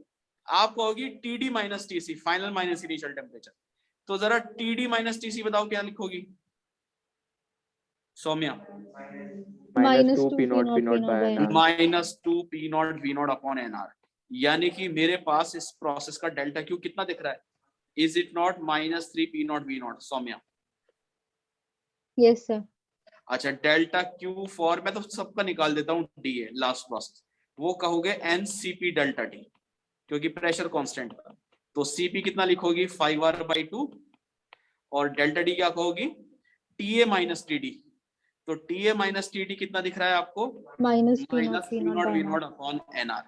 आप कहोगी TD minus TC, final minus initial temperature, तो जरा TD माइनस TC बताओ क्या लिखोगी सौम्या? -2P0V0/NR। -2P0V0/NR, यानी कि मेरे पास इस प्रोसेस का डेल्टा क्यू कितना दिख रहा है, is it not -3P0V0 Soumya? Yes sir. अच्छा, डेल्टा क्यू फॉर, मैं तो सबका निकाल देता हूँ, डी है लास्ट प्रोसेस, वो कहोगे एनसीपी डेल्टा टी, क्योंकि प्रेशर कांस्टेंट था, तो सीपी कितना लिखोगी 5R/2, और डेल्टा डी क्या कहोगी, टीए माइनस टीडी, तो टीए माइनस टीडी कितना दिख रहा है आपको, -P0V0/NR।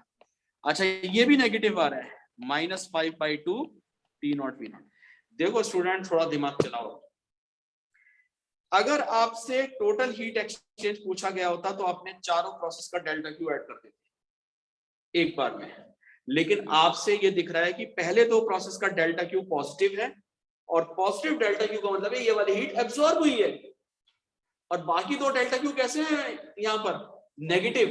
अच्छा ये भी नेगेटिव आ रहा है, -5/2 P0V0। देखो स्टूडेंट थोड़ा दिमाग चलाओ, अगर आपसे टोटल हीट एक्सचेंज पूछा गया होता तो आपने चारों प्रोसेस का डेल्टा क्यू ऐड कर देते एक बार में, लेकिन आपसे ये दिख रहा है कि पहले दो प्रोसेस का डेल्टा क्यू पॉजिटिव है, और पॉजिटिव डेल्टा क्यू का मतलब है ये वाली हीट एब्जॉर्ब हुई है, और बाकी दो डेल्टा क्यू कैसे हैं यहाँ पर, नेगेटिव,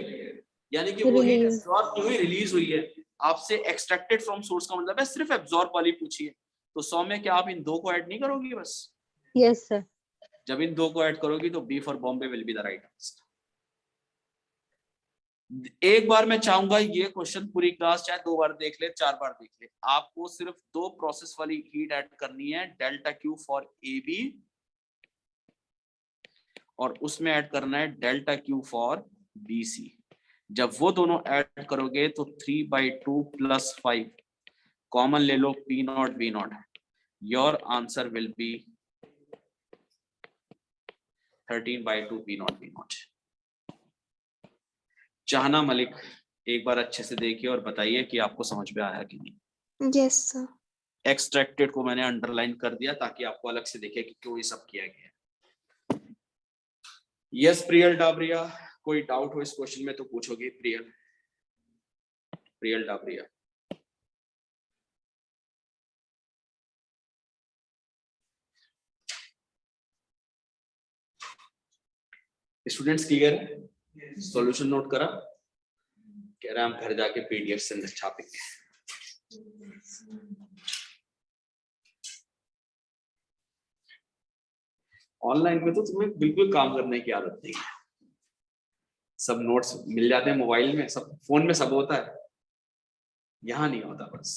यानी कि वो हीट एब्जॉर्ब नहीं हुई, रिलीज हुई है। आपसे एक्सट्रैक्टेड फ्रॉम सोर्स का मतलब है सिर्फ एब्जॉर्ब वाली पूछी है, तो सौम्य क्या आप इन दो को ऐड नहीं करोगी बस? Yes sir. जब इन दो को ऐड करोगी तो B for Bombay will be the right answer. एक बार मैं चाहूंगा ये क्वेश्चन पूरी क्लास चाहे 2 बार देख ले, 4 बार देख ले, आपको सिर्फ 2 प्रोसेस वाली हीट ऐड करनी है, delta Q for A B, और उसमें ऐड करना है delta Q for B C. जब वो दोनों ऐड करोगे तो 3/2 + 5 कॉमन ले लो, P0V0, your answer will B 13/2 P0V0। चाहना मलिक एक बार अच्छे से देखिए और बताइए कि आपको समझ में आया कि नहीं। Yes sir. एक्सट्रैक्टेड को मैंने अंडरलाइन कर दिया ताकि आपको अलग से दिखे कि क्यों ये सब किया गया। यस प्रियल डाबरिया, कोई डाउट हो इस क्वेश्चन में तो पूछोगे प्रियल, प्रियल डाबरिया। स्टूडेंट्स क्लियर है? सॉल्यूशन नोट करा? कह रहे हम घर जाके पीडीएफ से छापेंगे। ऑनलाइन में तो तुम्हें बिल्कुल काम करने की आदत नहीं है, सब नोट्स मिल जाते हैं मोबाइल में, सब फोन में सब होता है, यहां नहीं होता बस।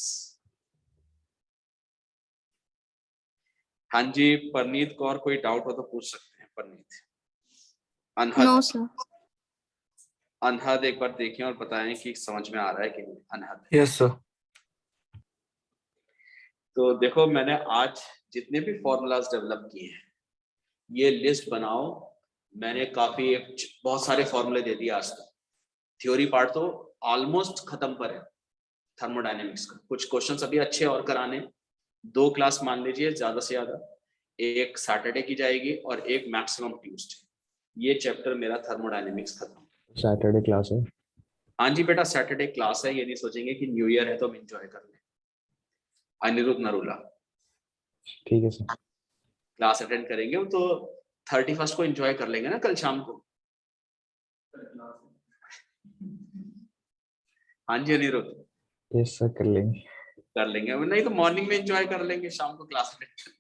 हाँ जी परनीत कौर, कोई डाउट हो तो पूछ सकते हैं परनीत। Anhad, no sir. अनहद एक बार देखें और बताएं कि समझ में आ रहा है कि नहीं। अनहद, यस सर। तो देखो मैंने आज जितने भी फॉर्मूलाज डेवलप किए हैं ये लिस्ट बनाओ, मैंने काफी बहुत सारे फॉर्मूले दे दिए आज तक, थ्योरी पार्ट तो ऑलमोस्ट खत्म पर है थर्मोडायनेमिक्स का, कुछ क्वेश्चंस अभी अच्छे और कराने, 2 क्लास मान लीजिए ज्यादा से ज्यादा, एक सैटरडे की जाएगी और एक मैक्सिमम ट्यूसडे। ये चैप्टर मेरा थर्मोडायनेमिक्स खत्म। सैटरडे क्लास है। हाँ जी बेटा, सैटरडे क्लास है, ये नहीं सोचेंगे कि न्यू ईयर है तो हम एंजॉय कर लें। अनिरुद्ध नरूला ठीक है सर। क्लास अटेंड करेंगे तो 31st को एंजॉय कर लेंगे ना कल शाम को। हाँ जी अनिरुद्ध, यस सर कर लेंगे। कर लेंगे, नहीं तो मॉर्निंग में एंजॉय कर लेंगे, शाम को क्लास अटेंड।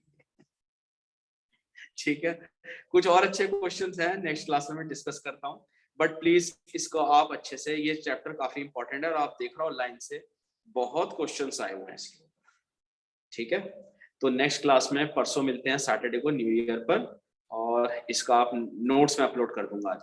ठीक है, कुछ और अच्छे क्वेश्चंस हैं नेक्स्ट क्लास में मैं डिस्कस करता हूँ, बट प्लीज इसको आप अच्छे से, ये चैप्टर काफी इंपॉर्टेंट है और आप देख रहे हो लाइन से बहुत क्वेश्चंस आए हुए हैं इसके ऊपर। ठीक है, तो नेक्स्ट क्लास में परसों मिलते हैं सैटरडे को न्यू ईयर पर, और इसका आप नोट्स में अपलोड कर दूंगा आज।